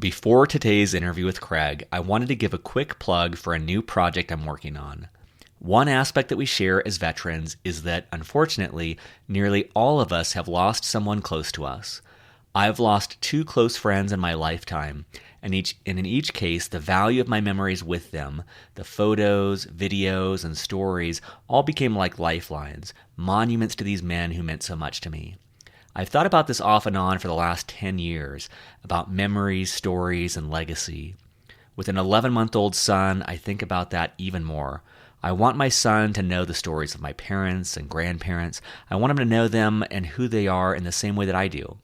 Before today's interview with Craig, I wanted to give a quick plug for a new project I'm working on. One aspect that we share as veterans is that, unfortunately, nearly all of us have lost someone close to us. I've lost two close friends in my lifetime, and in each case, the value of my memories with them, the photos, videos, and stories, all became like lifelines, monuments to these men who meant so much to me. I've thought about this off and on for the last 10 years, about memories, stories, and legacy. With an 11-month-old son, I think about that even more. I want my son to know the stories of my parents and grandparents. I want him to know them and who they are in the same way that I do.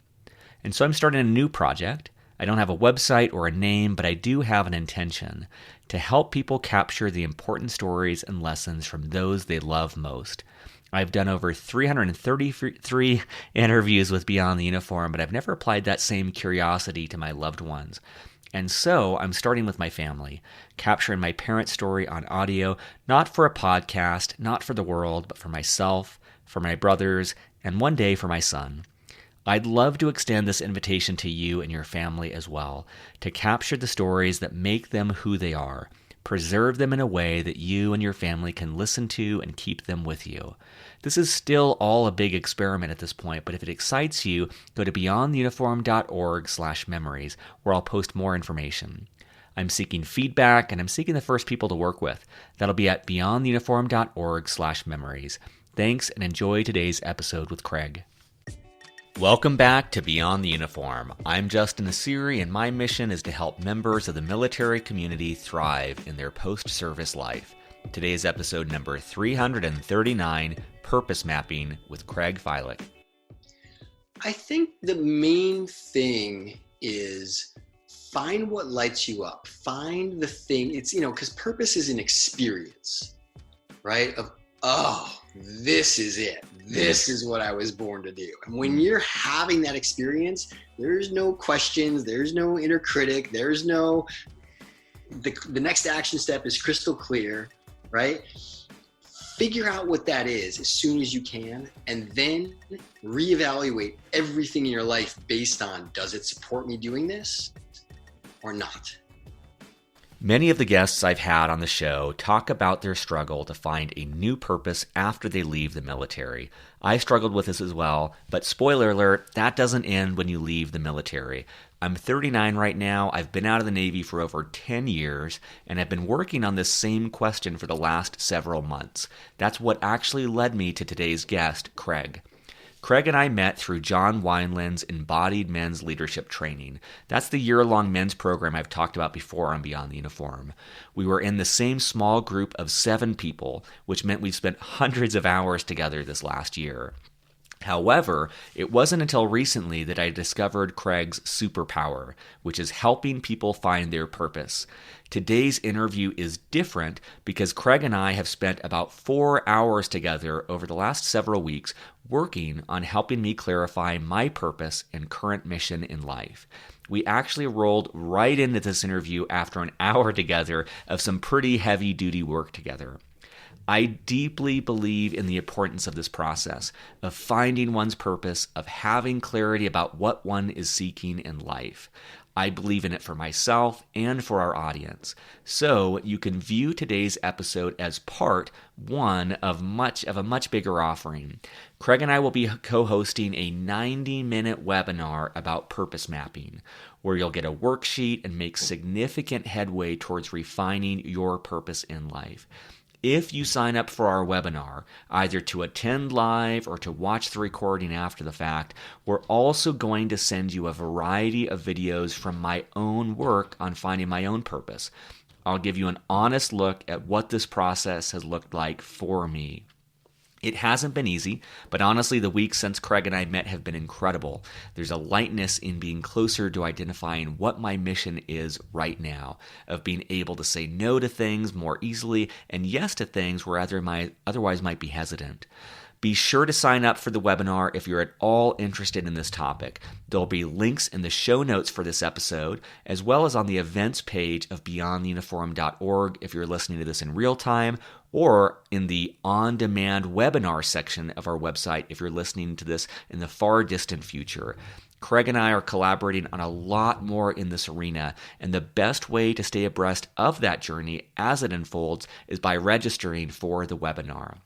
And so I'm starting a new project. I don't have a website or a name, but I do have an intention to help people capture the important stories and lessons from those they love most. I've done over 333 interviews with Beyond the Uniform, but I've never applied that same curiosity to my loved ones. And so I'm starting with my family, capturing my parents' story on audio, not for a podcast, not for the world, but for myself, for my brothers, and one day for my son. I'd love to extend this invitation to you and your family as well, to capture the stories that make them who they are. Preserve them in a way that you and your family can listen to and keep them with you. This is still all a big experiment at this point, but if it excites you, go to beyondtheuniform.org/memories, where I'll post more information. I'm seeking feedback, and I'm seeking the first people to work with. That'll be at beyondtheuniform.org/memories. Thanks, and enjoy today's episode with Craig. Welcome back to Beyond the Uniform. I'm Justin Asiri, and my mission is to help members of the military community thrive in their post-service life. Today's episode number 339, Purpose Mapping with Craig Filek. I think the main thing is find what lights you up. Find the thing, because purpose is an experience, right? This is it. This is what I was born to do. And when you're having that experience, there's no questions, there's no inner critic, there's no, the next action step is crystal clear, right? Figure out what that is as soon as you can, and then reevaluate everything in your life based on, does it support me doing this or not? Many of the guests I've had on the show talk about their struggle to find a new purpose after they leave the military. I struggled with this as well, but spoiler alert, that doesn't end when you leave the military. I'm 39 right now, I've been out of the Navy for over 10 years, and I've been working on this same question for the last several months. That's what actually led me to today's guest, Craig. Craig and I met through John Wineland's Embodied Men's Leadership Training. That's the year-long men's program I've talked about before on Beyond the Uniform. We were in the same small group of 7 people, which meant we spent hundreds of hours together this last year. However, it wasn't until recently that I discovered Craig's superpower, which is helping people find their purpose. Today's interview is different because Craig and I have spent about 4 hours together over the last several weeks working on helping me clarify my purpose and current mission in life. We actually rolled right into this interview after an hour together of some pretty heavy-duty work together. I deeply believe in the importance of this process, of finding one's purpose, of having clarity about what one is seeking in life. I believe in it for myself and for our audience. So you can view today's episode as part one of a much bigger offering. Craig and I will be co-hosting a 90-minute webinar about purpose mapping, where you'll get a worksheet and make significant headway towards refining your purpose in life. If you sign up for our webinar, either to attend live or to watch the recording after the fact, we're also going to send you a variety of videos from my own work on finding my own purpose. I'll give you an honest look at what this process has looked like for me. It hasn't been easy, but honestly, the weeks since Craig and I met have been incredible. There's a lightness in being closer to identifying what my mission is right now, of being able to say no to things more easily and yes to things where otherwise might be hesitant. Be sure to sign up for the webinar if you're at all interested in this topic. There'll be links in the show notes for this episode, as well as on the events page of beyondtheuniform.org if you're listening to this in real time, or in the on-demand webinar section of our website if you're listening to this in the far distant future. Craig and I are collaborating on a lot more in this arena, and the best way to stay abreast of that journey as it unfolds is by registering for the webinar.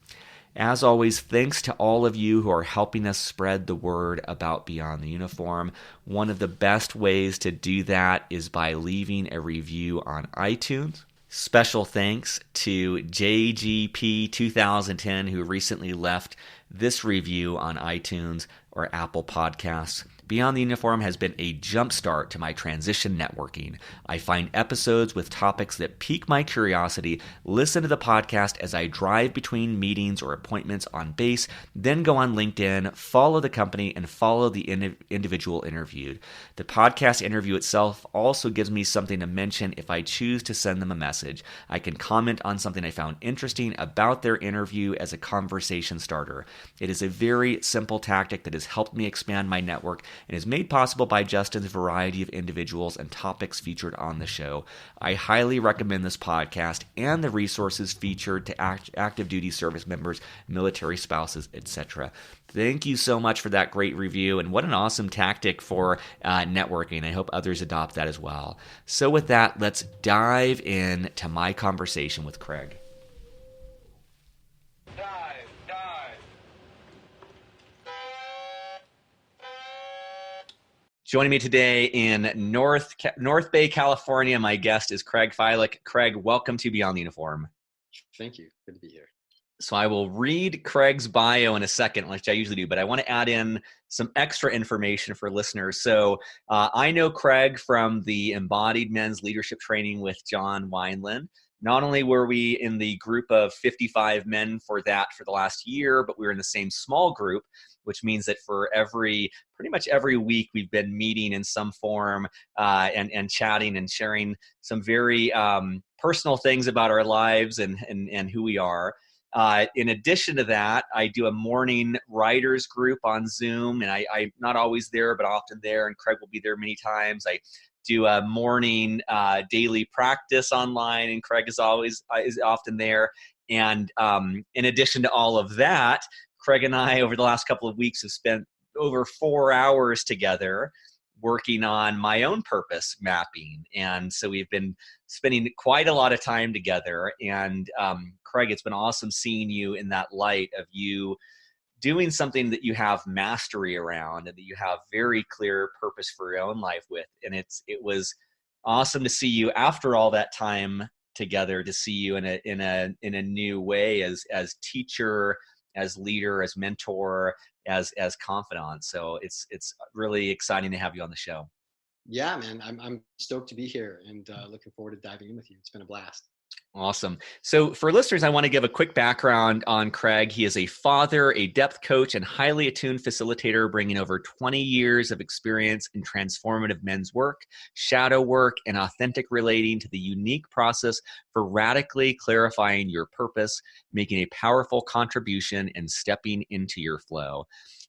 As always, thanks to all of you who are helping us spread the word about Beyond the Uniform. One of the best ways to do that is by leaving a review on iTunes. Special thanks to JGP2010, who recently left this review on iTunes or Apple Podcasts. Beyond the Uniform has been a jumpstart to my transition networking. I find episodes with topics that pique my curiosity, listen to the podcast as I drive between meetings or appointments on base, then go on LinkedIn, follow the company, and follow the individual interviewed. The podcast interview itself also gives me something to mention if I choose to send them a message. I can comment on something I found interesting about their interview as a conversation starter. It is a very simple tactic that has helped me expand my network and is made possible by Justin's variety of individuals and topics featured on the show. I highly recommend this podcast and the resources featured to active duty service members, military spouses, etc. Thank you so much for that great review, and what an awesome tactic for networking. I hope others adopt that as well. So with that, let's dive into my conversation with Craig. Joining me today in North Bay, California, my guest is Craig Filek. Craig, welcome to Beyond the Uniform. Thank you. Good to be here. So I will read Craig's bio in a second, which I usually do, but I want to add in some extra information for listeners. So I know Craig from the Embodied Men's Leadership Training with John Wineland. Not only were we in the group of 55 men for the last year, but we were in the same small group, which means that for pretty much every week, we've been meeting in some form and chatting and sharing some very personal things about our lives and who we are. In addition to that, I do a morning writers group on Zoom, and I'm not always there, but often there, and Craig will be there many times. I do a morning daily practice online, and Craig is often there. And in addition to all of that, Craig and I, over the last couple of weeks, have spent over 4 hours together working on my own purpose mapping. And so we've been spending quite a lot of time together. And Craig, it's been awesome seeing you in that light of you doing something that you have mastery around and that you have very clear purpose for your own life with. And it was awesome to see you after all that time together, to see you in a new way as teacher, as leader, as mentor, as confidant. So it's really exciting to have you on the show. Yeah, man, I'm stoked to be here and looking forward to diving in with you. It's been a blast. Awesome. So for listeners, I want to give a quick background on Craig. He is a father, a depth coach, and highly attuned facilitator, bringing over 20 years of experience in transformative men's work, shadow work, and authentic relating to the unique process for radically clarifying your purpose, making a powerful contribution, and stepping into your flow.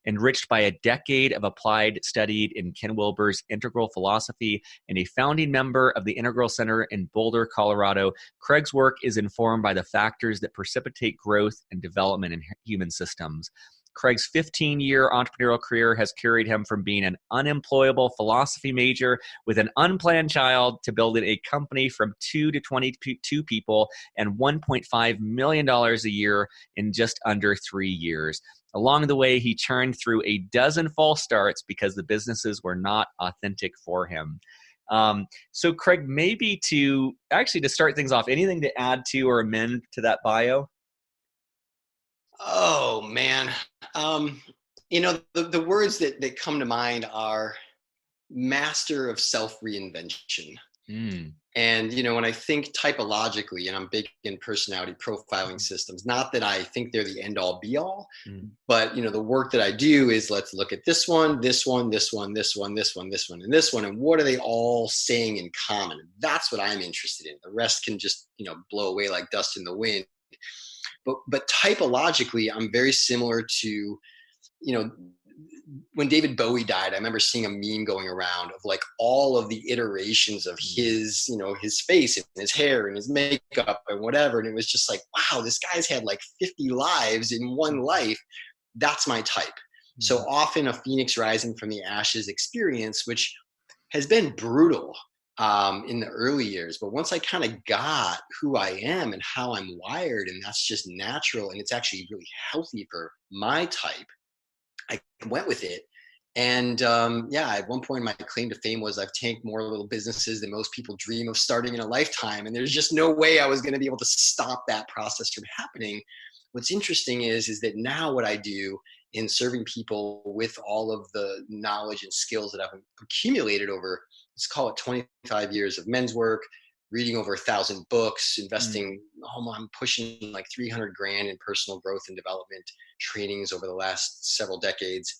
Enriched by a decade of applied study in Ken Wilber's integral philosophy and a founding member of the Integral Center in Boulder, Colorado, Craig's work is informed by the factors that precipitate growth and development in human systems. Craig's 15-year entrepreneurial career has carried him from being an unemployable philosophy major with an unplanned child to building a company from 2 to 22 people and $1.5 million a year in just under 3 years. Along the way, he churned through a dozen false starts because the businesses were not authentic for him. So Craig, maybe to start things off, anything to add to or amend to that bio? Oh, man. The words that come to mind are master of self-reinvention. And, when I think typologically, and I'm big in personality profiling systems, not that I think they're the end all be all, but, the work that I do is let's look at this one, this one, this one, this one, this one, this one, and this one. And what are they all saying in common? That's what I'm interested in. The rest can just, blow away like dust in the wind. But typologically, I'm very similar to, when David Bowie died, I remember seeing a meme going around of like all of the iterations of his, his face and his hair and his makeup and whatever. And it was just like, wow, this guy's had like 50 lives in one life. That's my type. So often a phoenix rising from the ashes experience, which has been brutal in the early years. But once I kind of got who I am and how I'm wired, and that's just natural, and it's actually really healthy for my type, I went with it. And yeah, at one point, my claim to fame was I've tanked more little businesses than most people dream of starting in a lifetime. And there's just no way I was going to be able to stop that process from happening. What's interesting is that now what I do in serving people with all of the knowledge and skills that I've accumulated over, let's call it 25 years of men's work, reading over 1,000 books, investing, I'm pushing like 300 grand in personal growth and development trainings over the last several decades.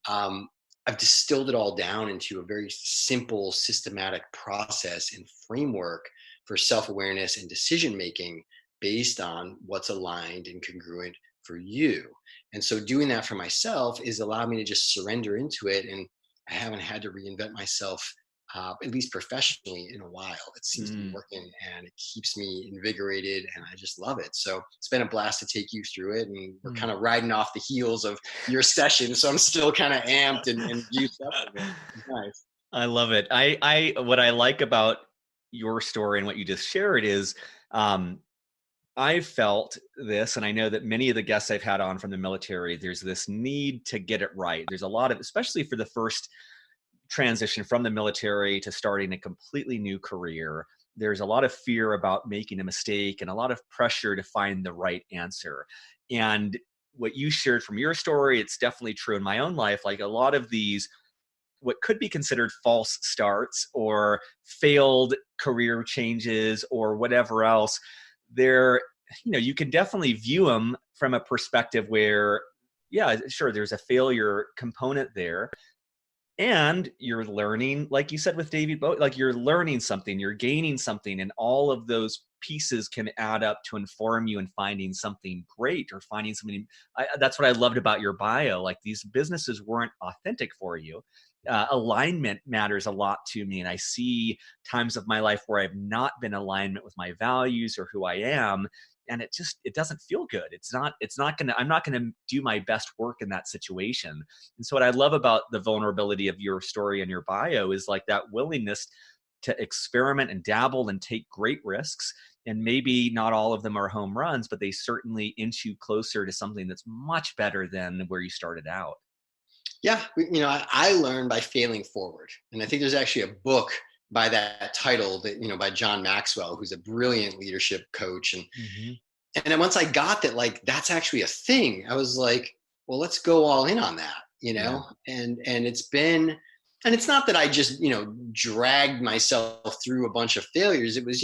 I've distilled it all down into a very simple, systematic process and framework for self-awareness and decision-making based on what's aligned and congruent for you. And so doing that for myself is allowed me to just surrender into it. And I haven't had to reinvent myself, at least professionally, in a while. It seems to be working, and it keeps me invigorated, and I just love it. So it's been a blast to take you through it, and we're kind of riding off the heels of your session. So I'm still kind of amped and juiced up with it. It's nice. I love it. What I like about your story and what you just shared is, I've felt this, and I know that many of the guests I've had on from the military, there's this need to get it right. There's a lot of, especially for the first transition from the military to starting a completely new career, there's a lot of fear about making a mistake and a lot of pressure to find the right answer. And what you shared from your story, it's definitely true in my own life. Like a lot of these, what could be considered false starts or failed career changes or whatever else, they're, you can definitely view them from a perspective where, yeah, sure, there's a failure component there. And you're learning, like you said with David Bowie, like you're learning something, you're gaining something, and all of those pieces can add up to inform you in finding something great or finding something. That's what I loved about your bio. Like these businesses weren't authentic for you. Alignment matters a lot to me. And I see times of my life where I've not been in alignment with my values or who I am. And it doesn't feel good. I'm not gonna do my best work in that situation. And so what I love about the vulnerability of your story and your bio is like that willingness to experiment and dabble and take great risks. And maybe not all of them are home runs, but they certainly inch you closer to something that's much better than where you started out. Yeah, I learned by failing forward. And I think there's actually a book by that title that, by John Maxwell, who's a brilliant leadership coach. And then once I got that, like, that's actually a thing, I was like, well, let's go all in on that, Yeah. and it's not that I just, dragged myself through a bunch of failures. It was,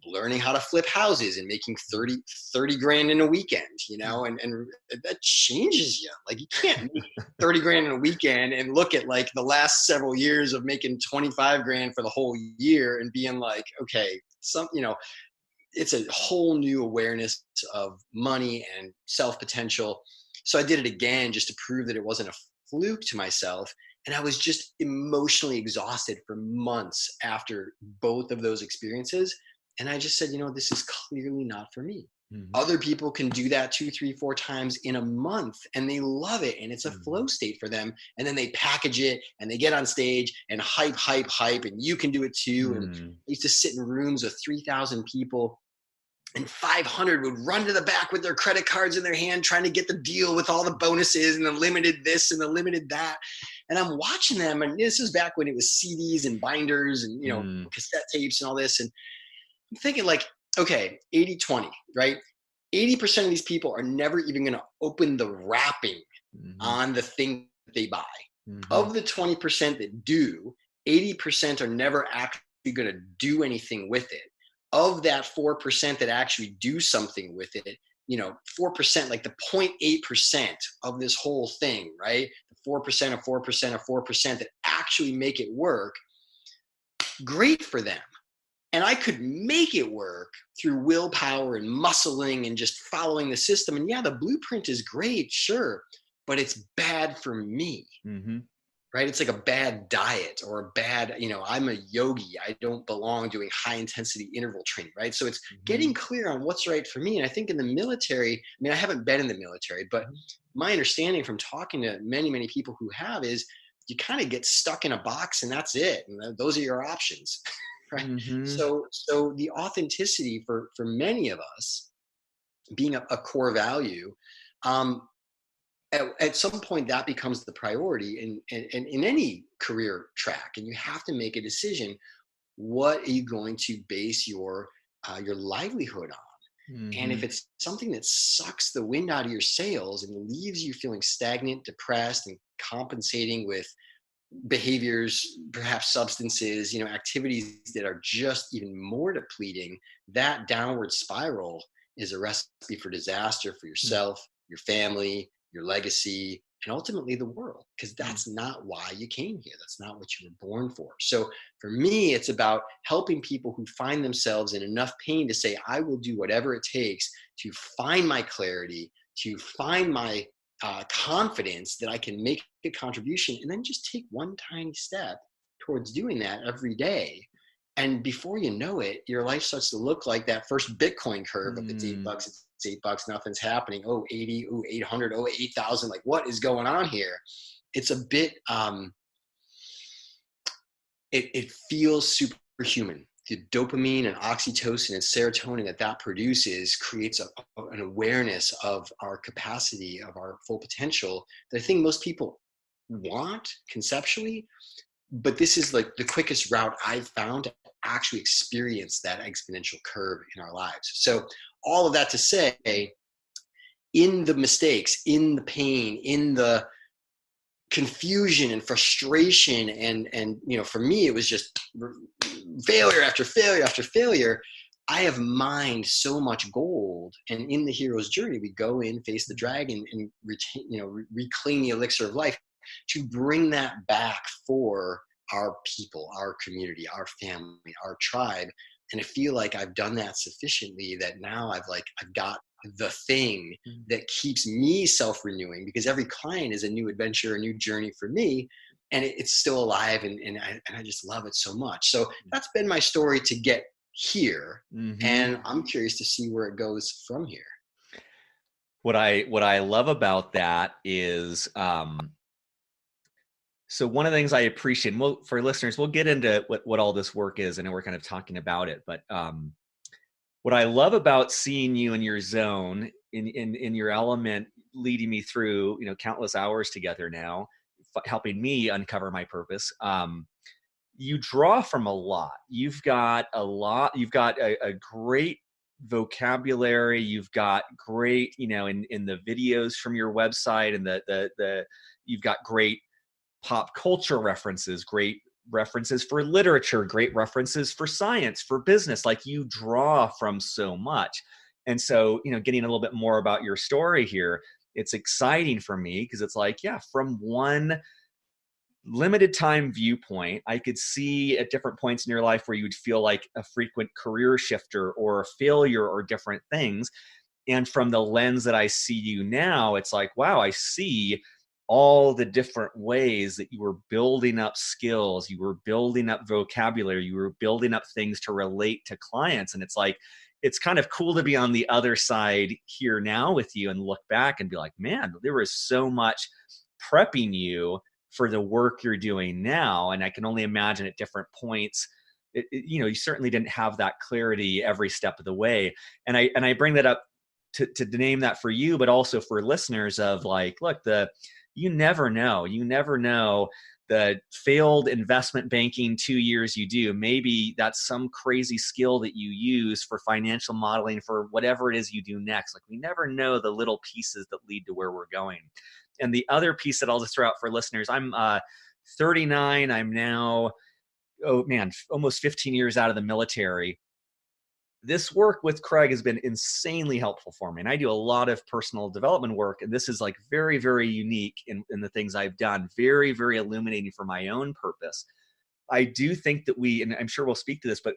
learning how to flip houses and making 30 grand in a weekend, and that changes you. Like you can't make 30 grand in a weekend and look at like the last several years of making 25 grand for the whole year and being like, okay, it's a whole new awareness of money and self potential. So I did it again just to prove that it wasn't a fluke to myself. And I was just emotionally exhausted for months after both of those experiences. And I just said, this is clearly not for me. Other people can do that 2, 3, 4 times in a month and they love it. And it's a flow state for them. And then they package it and they get on stage and hype. And you can do it too. And I used to sit in rooms with 3,000 people, and 500 would run to the back with their credit cards in their hand, trying to get the deal with all the bonuses and the limited this and the limited that. And I'm watching them. And this is back when it was CDs and binders and, cassette tapes and all this. And I'm thinking like, okay, 80-20, right? 80% of these people are never even going to open the wrapping on the thing that they buy. Of the 20% that do, 80% are never actually going to do anything with it. Of that 4% that actually do something with it, 4%, like the 0.8% of this whole thing, right? The 4% of 4% of 4% that actually make it work, great for them. And I could make it work through willpower and muscling and just following the system. And yeah, the blueprint is great, sure, but it's bad for me, right? It's like a bad diet or a bad, I'm a yogi. I don't belong doing high intensity interval training, right? So it's getting clear on what's right for me. And I think in the military, I haven't been in the military, but my understanding from talking to many, many people who have is you kind of get stuck in a box and that's it. And those are your options, right? Mm-hmm. So the authenticity for many of us being a core value, um, at some point that becomes the priority in any career track, and you have to make a decision. What are you going to base your livelihood on? And Mm-hmm. if it's something that sucks the wind out of your sails and leaves you feeling stagnant, depressed, and compensating with behaviors, perhaps substances, activities that are just even more depleting, that downward spiral is a recipe for disaster for yourself, your family, your legacy, and ultimately the world, because Mm-hmm. that's not why you came here. That's not what you were born for. So for me, it's about helping people who find themselves in enough pain to say, I will do whatever it takes to find my clarity, to find my confidence that I can make a contribution, and then just take one tiny step towards doing that every day. And before you know it, your life starts to look like that first Bitcoin curve of it's $8, it's $8, nothing's happening. Oh, 80, oh, 800, oh, 8,000. Like, what is going on here? It's a bit, it feels superhuman. The dopamine and oxytocin and serotonin that produces creates an awareness of our capacity, of our full potential, that I think most people want conceptually, but this is like the quickest route I've found to actually experience that exponential curve in our lives. So all of that to say, in the mistakes, in the pain, in the confusion and frustration, and for me it was just failure after failure after failure, I have mined so much gold. And in the hero's journey, we go in, face the dragon, and retain, reclaim the elixir of life to bring that back for our people, our community, our family, our tribe. And I feel like I've done that sufficiently that now I've got the thing that keeps me self-renewing, because every client is a new adventure, a new journey for me, and it's still alive, and I just love it so much. So that's been my story to get here, Mm-hmm. and I'm curious to see where it goes from here. What I love about that is, so one of the things I appreciate, and for listeners, we'll get into what all this work is. I know we're kind of talking about it, but what I love about seeing you in your zone, in your element, leading me through countless hours together now, helping me uncover my purpose. You draw from a lot. You've got a lot. You've got a great vocabulary. You've got great, in the videos from your website, and the you've got great pop culture references, great references for literature, great references for science, for business. Like, you draw from so much. And so, getting a little bit more about your story here, it's exciting for me because it's like, yeah, from one limited time viewpoint, I could see at different points in your life where you would feel like a frequent career shifter or a failure or different things. And from the lens that I see you now, it's like, wow, I see all the different ways that you were building up skills, you were building up vocabulary, you were building up things to relate to clients. And it's like, it's kind of cool to be on the other side here now with you and look back and be like, man, there was so much prepping you for the work you're doing now. And I can only imagine at different points, you certainly didn't have that clarity every step of the way. And I bring that up to name that for you, but also for listeners of like, look, you never know the failed investment banking 2 years you do. Maybe that's some crazy skill that you use for financial modeling for whatever it is you do next. Like, we never know the little pieces that lead to where we're going. And the other piece that I'll just throw out for listeners, I'm 39. I'm now, oh man, almost 15 years out of the military. This work with Craig has been insanely helpful for me. And I do a lot of personal development work. And this is like very, very unique in the things I've done, very, very illuminating for my own purpose. I do think that and I'm sure we'll speak to this, but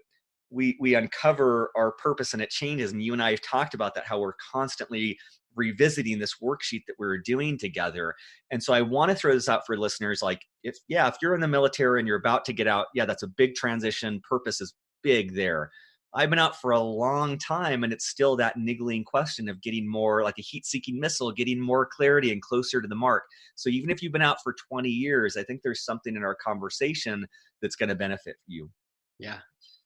we uncover our purpose and it changes. And you and I have talked about that, how we're constantly revisiting this worksheet that we're doing together. And so I want to throw this out for listeners. Like, if you're in the military and you're about to get out, yeah, that's a big transition. Purpose is big there. I've been out for a long time, and it's still that niggling question of getting more like a heat-seeking missile, getting more clarity and closer to the mark. So even if you've been out for 20 years, I think there's something in our conversation that's going to benefit you. Yeah,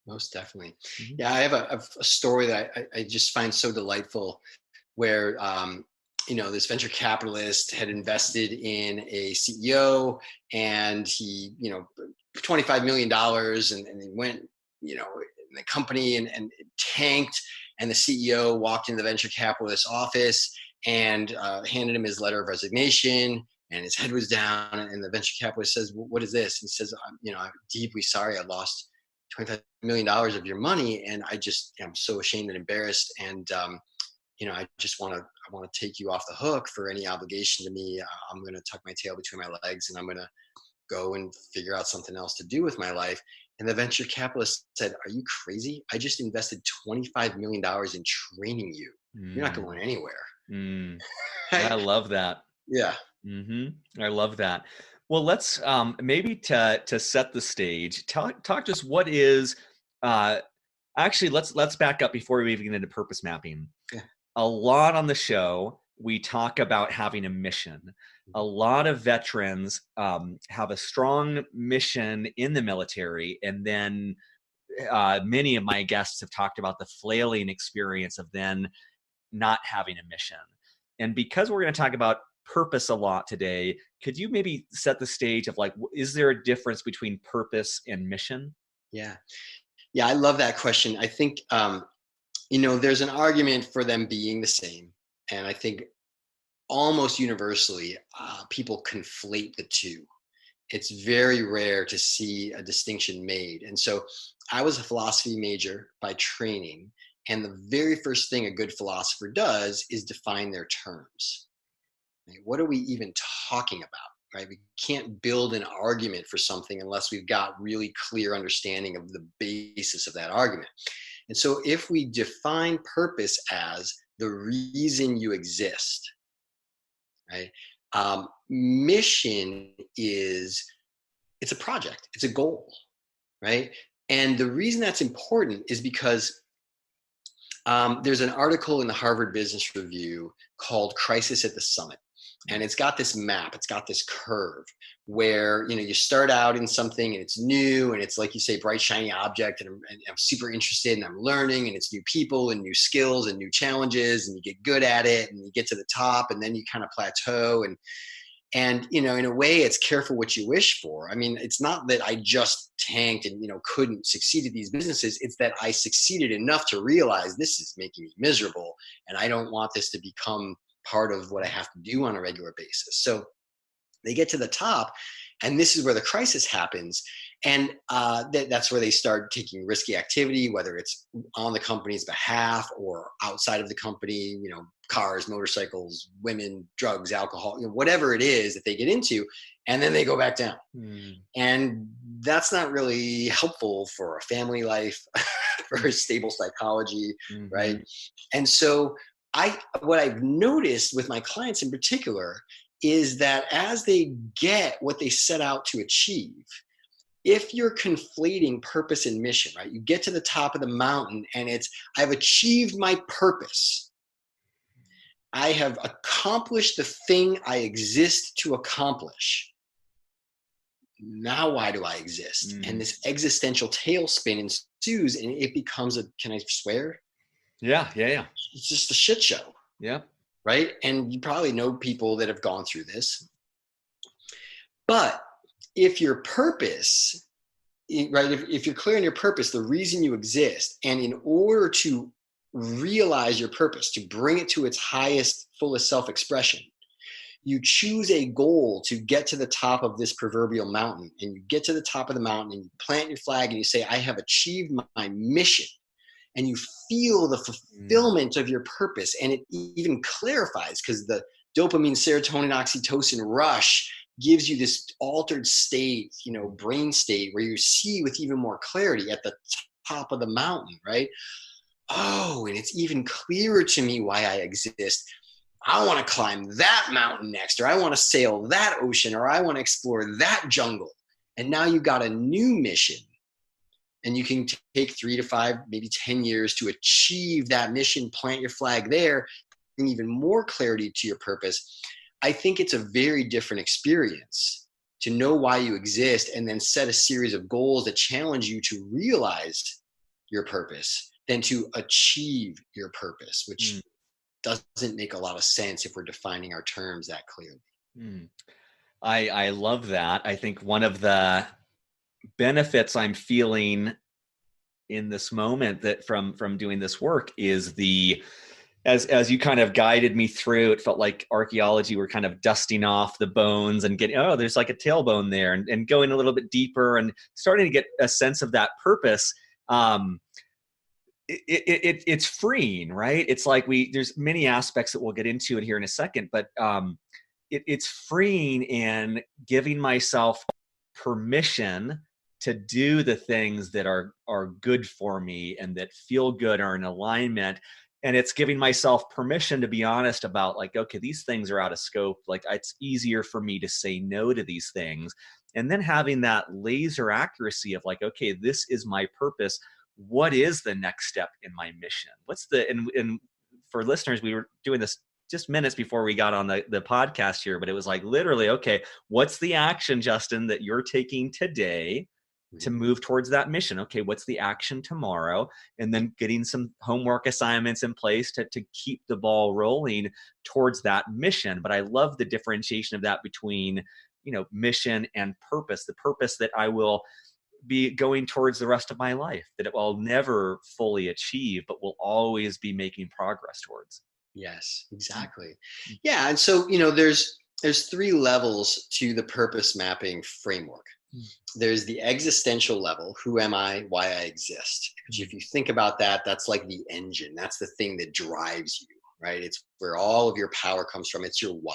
most definitely. Mm-hmm. Yeah, I have a story that I just find so delightful where, this venture capitalist had invested in a CEO, and he, $25 million, and he went, in the company, and it tanked. And the CEO walked into the venture capitalist office and handed him his letter of resignation, and his head was down. And the venture capitalist says, "What is this?" And he says, I'm deeply sorry. I lost $25 million of your money, and I'm so ashamed and embarrassed. And I just I want to take you off the hook for any obligation to me. I'm going to tuck my tail between my legs, and I'm going to go and figure out something else to do with my life. And the venture capitalist said, "Are you crazy? I just invested $25 million in training you. You're not going anywhere." I love that. Yeah. I love that. Well, let's maybe to set the stage, talk to us what is actually let's back up before we even get into purpose mapping. Yeah. A lot on the show, we talk about having a mission. A lot of veterans have a strong mission in the military, and then many of my guests have talked about the flailing experience of then not having a mission. And because we're going to talk about purpose a lot today, could you maybe set the stage of like, is there a difference between purpose and mission? Yeah. Yeah. I love that question. I think, there's an argument for them being the same. And I think almost universally, people conflate the two. It's very rare to see a distinction made. And so I was a philosophy major by training. And the very first thing a good philosopher does is define their terms. Right? What are we even talking about? Right? We can't build an argument for something unless we've got really clear understanding of the basis of that argument. And so if we define purpose as the reason you exist, right? Mission it's a project, it's a goal, right? And the reason that's important is because there's an article in the Harvard Business Review called Crisis at the Summit. And it's got this map, it's got this curve where, you start out in something and it's new, and it's like you say, bright, shiny object. And I'm super interested, and I'm learning, and it's new people and new skills and new challenges, and you get good at it, and you get to the top, and then you kind of plateau. And in a way, it's careful what you wish for. I mean, it's not that I just tanked and, couldn't succeed at these businesses. It's that I succeeded enough to realize this is making me miserable, and I don't want this to become part of what I have to do on a regular basis. So they get to the top, and this is where the crisis happens. And that's where they start taking risky activity, whether it's on the company's behalf or outside of the company, cars, motorcycles, women, drugs, alcohol, whatever it is that they get into, and then they go back down. And that's not really helpful for a family life, for a stable psychology, right? And so what I've noticed with my clients in particular is that as they get what they set out to achieve, if you're conflating purpose and mission, right? You get to the top of the mountain and I've achieved my purpose. I have accomplished the thing I exist to accomplish. Now, why do I exist? And this existential tailspin ensues, and it becomes can I swear? Yeah. It's just a shit show. Yeah. Right? And you probably know people that have gone through this. But if your purpose, right, if you're clear on your purpose, the reason you exist, and in order to realize your purpose, to bring it to its highest, fullest self-expression, you choose a goal to get to the top of this proverbial mountain, and you get to the top of the mountain and you plant your flag and you say, I have achieved my mission. And you feel the fulfillment of your purpose. And it even clarifies, because the dopamine, serotonin, oxytocin rush gives you this altered state, brain state, where you see with even more clarity at the top of the mountain, right? Oh, and it's even clearer to me why I exist. I want to climb that mountain next, or I want to sail that ocean, or I want to explore that jungle. And now you've got a new mission. and you can take 3 to 5, maybe 10 years to achieve that mission, plant your flag there, and even more clarity to your purpose. I think it's a very different experience to know why you exist and then set a series of goals that challenge you to realize your purpose than to achieve your purpose, which doesn't make a lot of sense if we're defining our terms that clearly. I love that. I think one of the benefits I'm feeling in this moment that from doing this work is as you kind of guided me through, it felt like archaeology, we're kind of dusting off the bones and getting, oh, there's like a tailbone there, and going a little bit deeper and starting to get a sense of that purpose. It's freeing, right? It's like there's many aspects that we'll get into it here in a second, but it's freeing and giving myself permission to do the things that are good for me and that feel good, are in alignment. And it's giving myself permission to be honest about, like, okay, these things are out of scope. Like, it's easier for me to say no to these things. And then having that laser accuracy of like, okay, this is my purpose. What is the next step in my mission? And for listeners, we were doing this just minutes before we got on the podcast here, but it was like literally, okay, what's the action, Justin, that you're taking today to move towards that mission? Okay, what's the action tomorrow? And then getting some homework assignments in place to keep the ball rolling towards that mission. But I love the differentiation of that between, mission and purpose, the purpose that I will be going towards the rest of my life, that it will never fully achieve, but will always be making progress towards. Yes, exactly. Yeah. And so, there's 3 levels to the purpose mapping framework. There's the existential level. Who am I? Why I exist? Which, if you think about that, that's like the engine. That's the thing that drives you, right? It's where all of your power comes from. It's your why.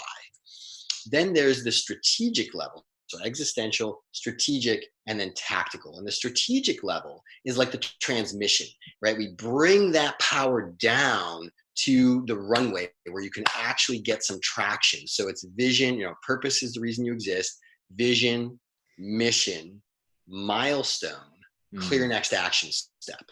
Then there's the strategic level. So existential, strategic, and then tactical. And the strategic level is like the transmission, right? We bring that power down to the runway where you can actually get some traction. So it's vision, purpose is the reason you exist, vision, mission, milestone, clear next action step.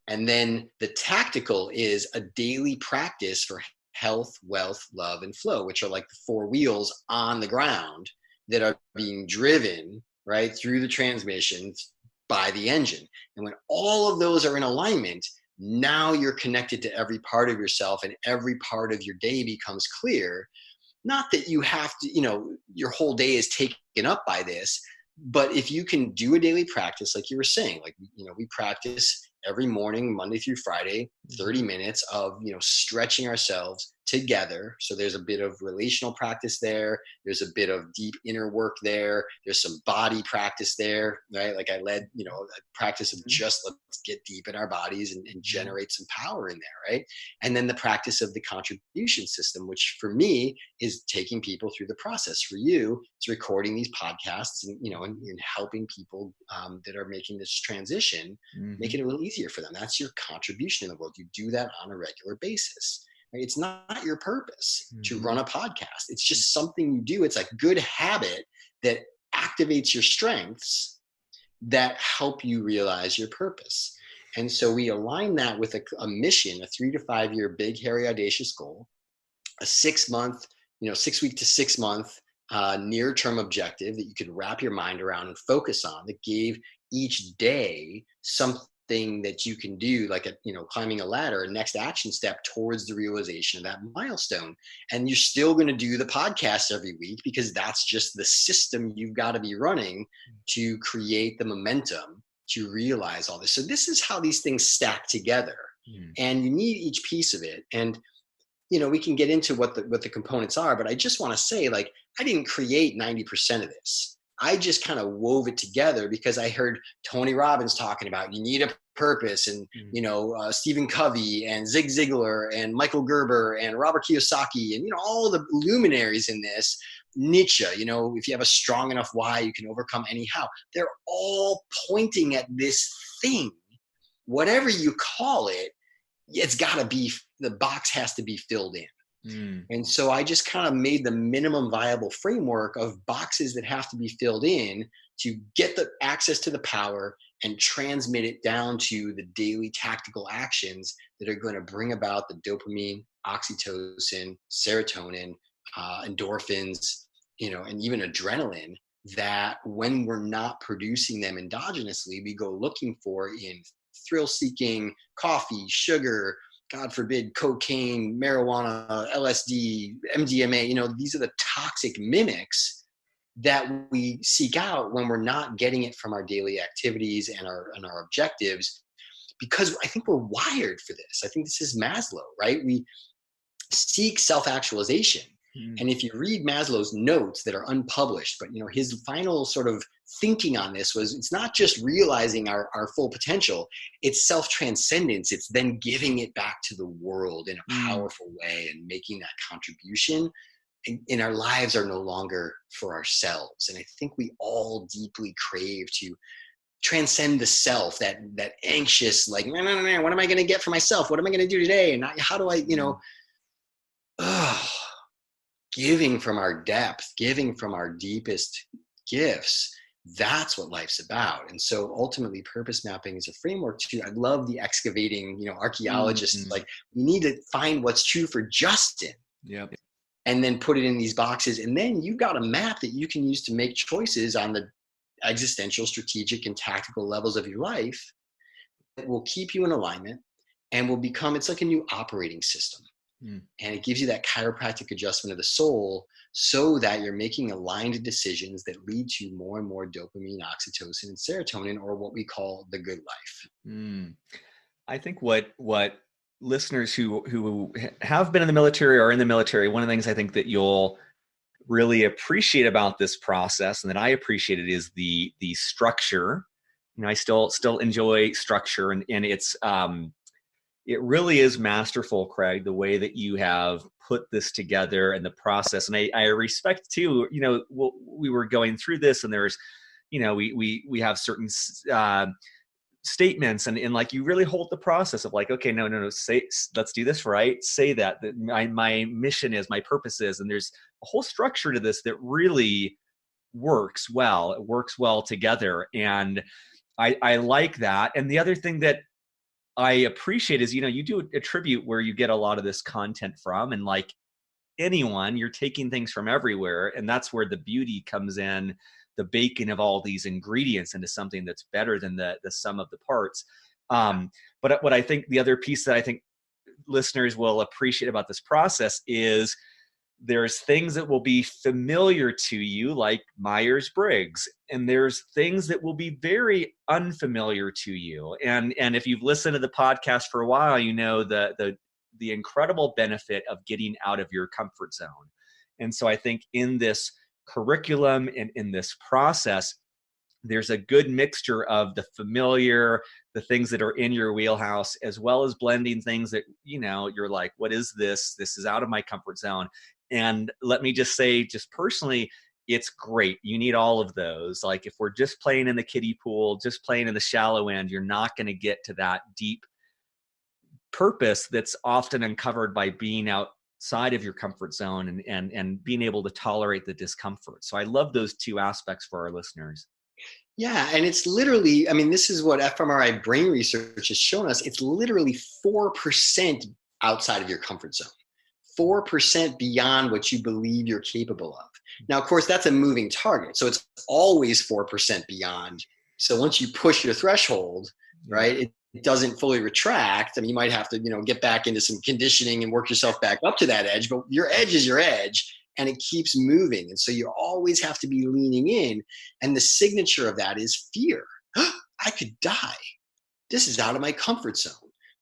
And then the tactical is a daily practice for health, wealth, love, and flow, which are like the 4 wheels on the ground that are being driven right through the transmissions by the engine. And when all of those are in alignment, now you're connected to every part of yourself, and every part of your day becomes clear. Not that you have to, your whole day is taken up by this, but if you can do a daily practice, like you were saying, like, we practice every morning, Monday through Friday, 30 minutes of, stretching ourselves together. So there's a bit of relational practice there. There's a bit of deep inner work there. There's some body practice there, right? Like I led, a practice of just let's get deep in our bodies and generate some power in there, right? And then the practice of the contribution system, which for me is taking people through the process. For you, it's recording these podcasts and, and helping people that are making this transition, make it a little easier for them. That's your contribution in the world. You do that on a regular basis. It's not your purpose to run a podcast. It's just something you do. It's a good habit that activates your strengths that help you realize your purpose. And so we align that with a mission, a 3 to 5 year big, hairy, audacious goal, a 6 month, 6 week to 6 month near term objective that you could wrap your mind around and focus on, that gave each day something that you can do, like climbing a ladder, a next action step towards the realization of that milestone. And you're still going to do the podcast every week because that's just the system you've got to be running to create the momentum to realize all this. So this is how these things stack together, and you need each piece of it. And we can get into what the components are, but I just want to say, like, I didn't create 90% of this. I just kind of wove it together because I heard Tony Robbins talking about you need a purpose, and Stephen Covey and Zig Ziglar and Michael Gerber and Robert Kiyosaki and all the luminaries in this. Nietzsche, if you have a strong enough why, you can overcome anyhow. They're all pointing at this thing, whatever you call it. It's got to be, the box has to be filled in. Mm. And so I just kind of made the minimum viable framework of boxes that have to be filled in to get the access to the power and transmit it down to the daily tactical actions that are going to bring about the dopamine, oxytocin, serotonin, endorphins, and even adrenaline, that when we're not producing them endogenously, we go looking for in thrill seeking coffee, sugar, God forbid, cocaine, marijuana, LSD, MDMA. These are the toxic mimics that we seek out when we're not getting it from our daily activities and our objectives, because I think we're wired for this. I think this is Maslow, right? We seek self-actualization. Mm. And if you read Maslow's notes that are unpublished, but his final sort of thinking on this was, it's not just realizing our full potential, it's self-transcendence. It's then giving it back to the world in a Mm. powerful way and making that contribution. And our lives are no longer for ourselves. And I think we all deeply crave to transcend the self, that anxious, like, no, what am I going to get for myself? What am I going to do today? And how do I, giving from our depth, giving from our deepest gifts. That's what life's about. And so ultimately purpose mapping is a framework too. I love the excavating, archaeologists, like, we need to find what's true for Justin. Yep. And then put it in these boxes. And then you've got a map that you can use to make choices on the existential, strategic, and tactical levels of your life that will keep you in alignment and will become, it's like a new operating system. Mm. And it gives you that chiropractic adjustment of the soul so that you're making aligned decisions that lead to more and more dopamine, oxytocin, and serotonin, or what we call the good life. Mm. I think what listeners who have been in the military or in the military, one of the things I think that you'll really appreciate about this process, and that I appreciate it, is the structure. I still enjoy structure, and it's it really is masterful, Craig, the way that you have put this together and the process. And I respect too, we were going through this, and there's, we have certain statements, and like, you really hold the process of like, okay, no, say, let's do this right. Say that my mission is, my purpose is, and there's a whole structure to this that really works well. It works well together. And I like that. And the other thing that I appreciate is, you do a tribute where you get a lot of this content from, and like anyone, you're taking things from everywhere. And that's where the beauty comes in, the baking of all these ingredients into something that's better than the sum of the parts. But what I think the other piece that I think listeners will appreciate about this process is, there's things that will be familiar to you, like Myers-Briggs, and there's things that will be very unfamiliar to you. And if you've listened to the podcast for a while, the incredible benefit of getting out of your comfort zone. And so I think in this curriculum and in this process, there's a good mixture of the familiar, the things that are in your wheelhouse, as well as blending things that, you're like, what is this? This is out of my comfort zone. And let me just say, just personally, it's great. You need all of those. Like, if we're just playing in the kiddie pool, just playing in the shallow end, you're not going to get to that deep purpose that's often uncovered by being outside of your comfort zone and being able to tolerate the discomfort. So I love those two aspects for our listeners. Yeah, and it's literally, this is what fMRI brain research has shown us. It's literally 4% outside of your comfort zone, 4% beyond what you believe you're capable of. Now, of course, that's a moving target. So it's always 4% beyond. So once you push your threshold, right, it doesn't fully retract. You might have to, get back into some conditioning and work yourself back up to that edge, but your edge is your edge. And it keeps moving. And so you always have to be leaning in. And the signature of that is fear. I could die. This is out of my comfort zone.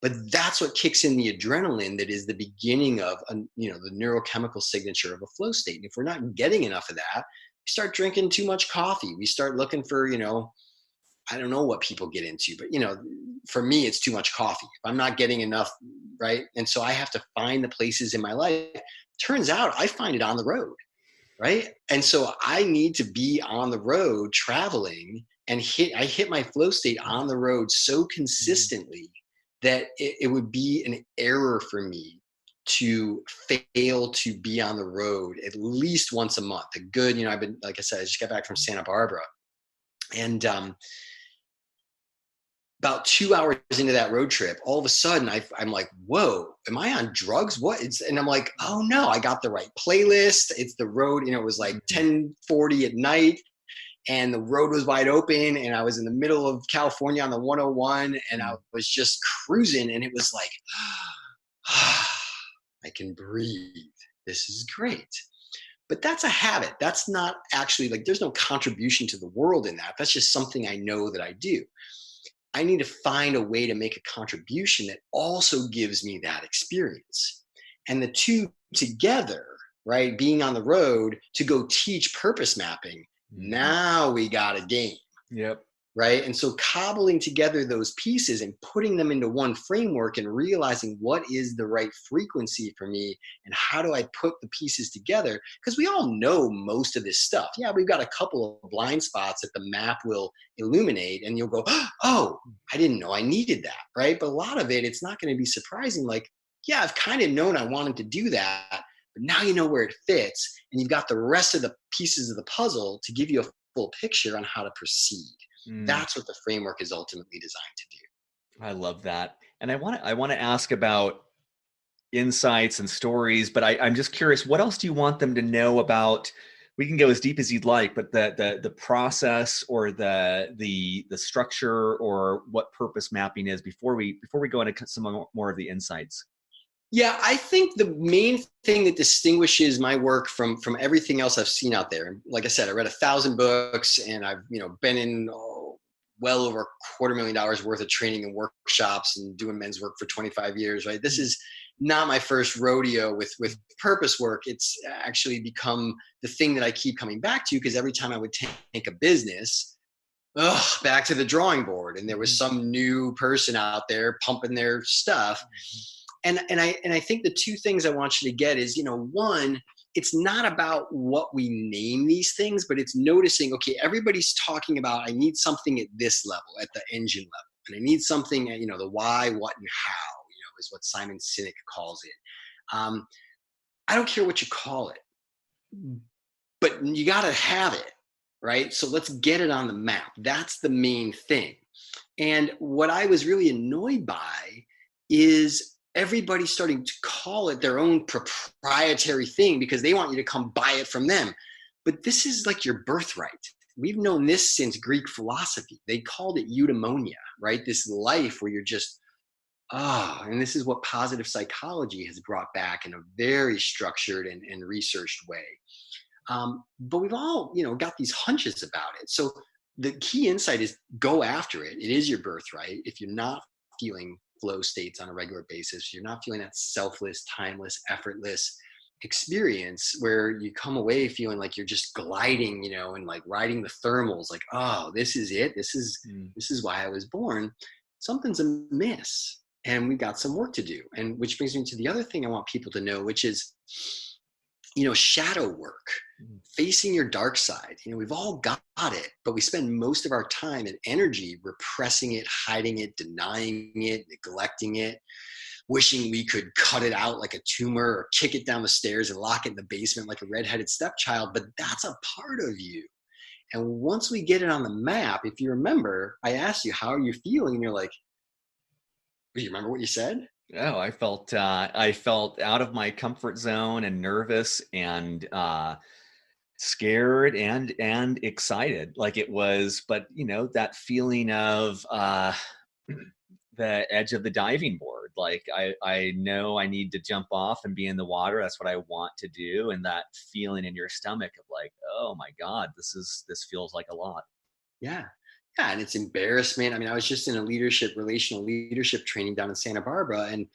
But that's what kicks in the adrenaline that is the beginning of, the neurochemical signature of a flow state. And if we're not getting enough of that, we start drinking too much coffee. We start looking for, I don't know what people get into, but, for me, it's too much coffee. If I'm not getting enough, right? And so I have to find the places in my life. Turns out I find it on the road, right? And so I need to be on the road traveling, and I hit my flow state on the road so consistently that it would be an error for me to fail to be on the road at least once a month. A good, I've been, like I said, I just got back from Santa Barbara, and about 2 hours into that road trip, all of a sudden I'm like, whoa, am I on drugs? And I'm like, oh no, I got the right playlist. It's the road, it was like 10:40 at night, and the road was wide open, and I was in the middle of California on the 101, and I was just cruising, and it was like, I can breathe. This is great. But that's a habit. That's not actually, like, there's no contribution to the world in that. That's just something I know that I do. I need to find a way to make a contribution that also gives me that experience. And the two together, right? Being on the road to go teach purpose mapping. Now we got a game. Yep. Right. And so cobbling together those pieces and putting them into one framework and realizing what is the right frequency for me and how do I put the pieces together? Because we all know most of this stuff. Yeah, we've got a couple of blind spots that the map will illuminate, and you'll go, oh, I didn't know I needed that. Right. But a lot of it, it's not going to be surprising. Like, yeah, I've kind of known I wanted to do that, but now you know where it fits, and you've got the rest of the pieces of the puzzle to give you a full picture on how to proceed. That's what the framework is ultimately designed to do. I love that. And I want to ask about insights and stories, but I'm just curious, what else do you want them to know about? We can go as deep as you'd like, but the process or the structure or what purpose mapping is before we go into some more of the insights. Yeah, I think the main thing that distinguishes my work from everything else I've seen out there, like I said, I read 1,000 books, and I've been in well over $250,000 worth of training and workshops and doing men's work for 25 years. Right, this is not my first rodeo with purpose work. It's actually become the thing that I keep coming back to, because every time I would take a business, back to the drawing board, and there was some new person out there pumping their stuff. And I think the two things I want you to get is, one, it's not about what we name these things, but it's noticing, okay, everybody's talking about, I need something at this level, at the engine level. And I need something at, the why, what, and how, is what Simon Sinek calls it. I don't care what you call it, but you got to have it, right? So let's get it on the map. That's the main thing. And what I was really annoyed by is everybody's starting to call it their own proprietary thing because they want you to come buy it from them. But this is like your birthright. We've known this since Greek philosophy. They called it eudaimonia, right? This life where you're just, and this is what positive psychology has brought back in a very structured and researched way. But we've all, got these hunches about it. So the key insight is go after it. It is your birthright. If you're not feeling flow states on a regular basis, you're not feeling that selfless, timeless, effortless experience where you come away feeling like you're just gliding, and like riding the thermals, like, oh, this is it. This is why I was born. Something's amiss, and we've got some work to do. And which brings me to the other thing I want people to know, which is, shadow work, facing your dark side. We've all got it, but we spend most of our time and energy repressing it, hiding it, denying it, neglecting it, wishing we could cut it out like a tumor or kick it down the stairs and lock it in the basement like a redheaded stepchild. But that's a part of you. And once we get it on the map, if you remember, I asked you, how are you feeling? And you're like, do you remember what you said? Oh, I felt out of my comfort zone and nervous and scared and excited. Like it was, but that feeling of the edge of the diving board. Like I know I need to jump off and be in the water. That's what I want to do. And that feeling in your stomach of like, oh my God, this feels like a lot. Yeah. Yeah, and it's embarrassment. I mean, I was just in a relational leadership training down in Santa Barbara, and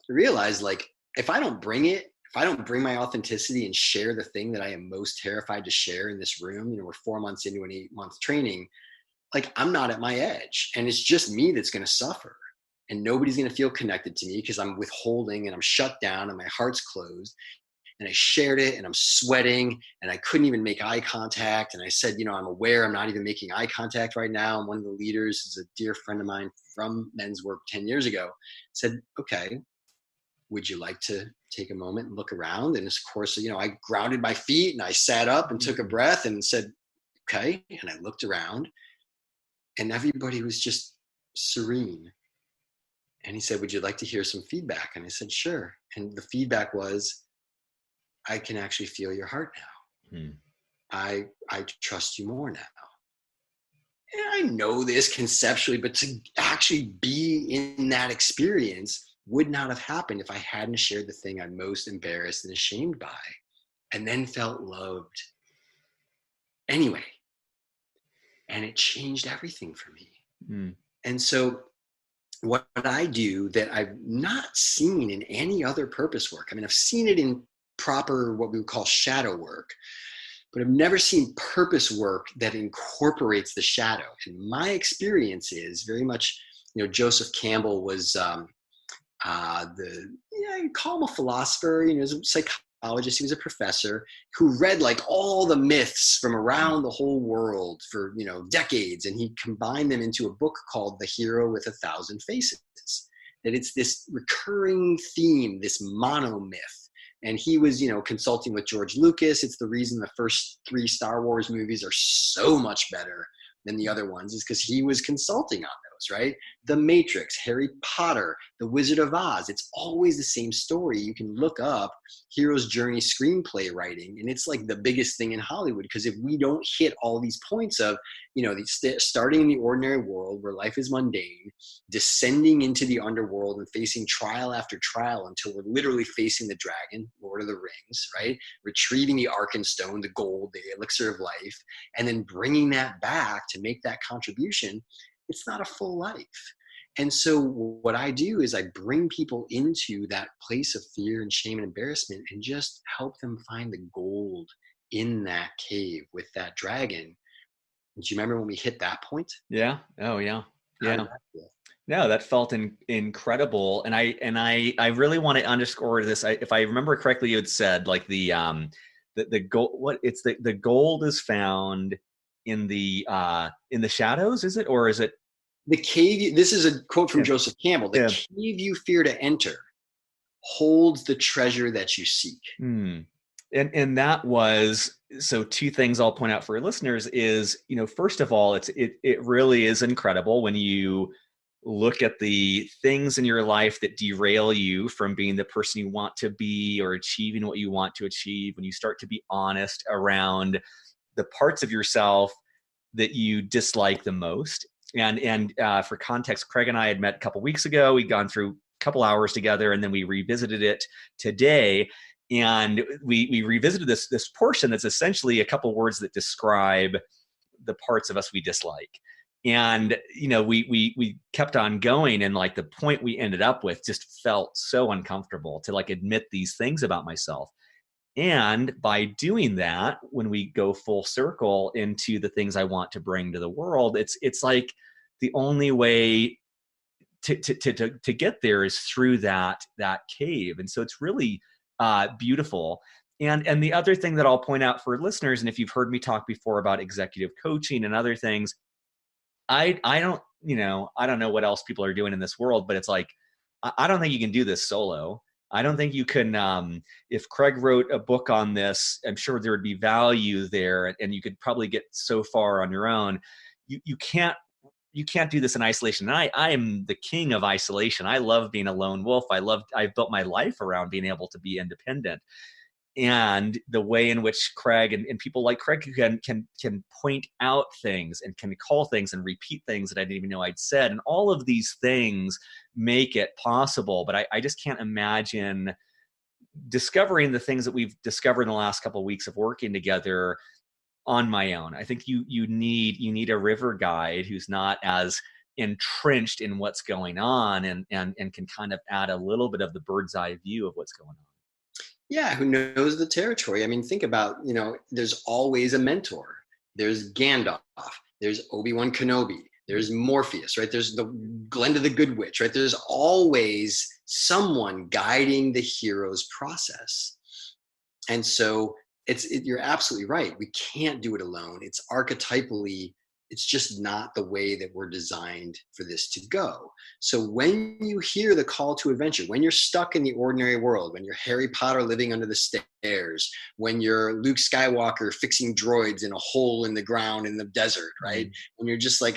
I realized, like, if I don't bring my authenticity and share the thing that I am most terrified to share in this room, we're 4 months into an 8-month training, like, I'm not at my edge, and it's just me that's going to suffer, and nobody's going to feel connected to me because I'm withholding and I'm shut down and my heart's closed. And I shared it, and I'm sweating, and I couldn't even make eye contact. And I said, I'm aware I'm not even making eye contact right now. And one of the leaders is a dear friend of mine from men's work 10 years ago, said, okay, would you like to take a moment and look around? And of course, I grounded my feet and I sat up and took a breath and said, okay. And I looked around and everybody was just serene. And he said, would you like to hear some feedback? And I said, sure. And the feedback was, I can actually feel your heart now. I trust you more now. And I know this conceptually, but to actually be in that experience would not have happened if I hadn't shared the thing I'm most embarrassed and ashamed by, and then felt loved anyway. And it changed everything for me. And so what I do that I've not seen in any other purpose work, I mean, I've seen it in proper, what we would call shadow work, but I've never seen purpose work that incorporates the shadow. And my experience is very much, Joseph Campbell was you call him a philosopher, he was a psychologist, he was a professor who read like all the myths from around the whole world for, decades. And he combined them into a book called The Hero with 1,000 Faces. That it's this recurring theme, this monomyth. And he was, consulting with George Lucas. It's the reason the first 3 Star Wars movies are so much better than the other ones, is because he was consulting on those, right? The Matrix, Harry Potter, The Wizard of Oz. It's always the same story. You can look up hero's journey screenplay writing, and it's like the biggest thing in Hollywood, because if we don't hit all these points of, starting in the ordinary world where life is mundane, descending into the underworld and facing trial after trial until we're literally facing the dragon, Lord of the Rings, right? Retrieving the Arkenstone, the gold, the elixir of life, and then bringing that back to make that contribution, it's not a full life. And so what I do is I bring people into that place of fear and shame and embarrassment and just help them find the gold in that cave with that dragon. Do you remember when we hit that point? Yeah. Oh, yeah. Yeah. No, that felt incredible. And I really want to underscore this. If I remember correctly, you had said like the gold, the gold is found in the shadows, is it? Or is it the cave? This is a quote from Joseph Campbell. The cave you fear to enter holds the treasure that you seek. And that was, so 2 things I'll point out for our listeners is, first of all, it really is incredible when you look at the things in your life that derail you from being the person you want to be or achieving what you want to achieve, when you start to be honest around the parts of yourself that you dislike the most. And for context, Craig and I had met a couple weeks ago. We'd gone through a couple hours together, and then we revisited it today. And we revisited this portion that's essentially a couple words that describe the parts of us we dislike. And, we kept on going, and like the point we ended up with just felt so uncomfortable to like admit these things about myself. And by doing that, when we go full circle into the things I want to bring to the world, it's like the only way to get there is through that cave. And so it's really beautiful. And the other thing that I'll point out for listeners, and if you've heard me talk before about executive coaching and other things, I don't know what else people are doing in this world, but it's like, I don't think you can do this solo. I don't think you can, if Craig wrote a book on this, I'm sure there would be value there, and you could probably get so far on your own. You can't do this in isolation. And I am the king of isolation. I love being a lone wolf. I've built my life around being able to be independent. And the way in which Craig and people like Craig can point out things and can call things and repeat things that I didn't even know I'd said. And all of these things make it possible. But I just can't imagine discovering the things that we've discovered in the last couple of weeks of working together on my own. I think you need a river guide who's not as entrenched in what's going on and can kind of add a little bit of the bird's eye view of what's going on. Yeah, who knows the territory? I mean, think about, there's always a mentor. There's Gandalf. There's Obi-Wan Kenobi. There's Morpheus, right? There's the Glinda the Good Witch, right? There's always someone guiding the hero's process. And so you're absolutely right. We can't do it alone. It's archetypally, It's just not the way that we're designed for this to go. So when you hear the call to adventure, when you're stuck in the ordinary world, when you're Harry Potter living under the stairs, when you're Luke Skywalker fixing droids in a hole in the ground in the desert, right? When you're just like,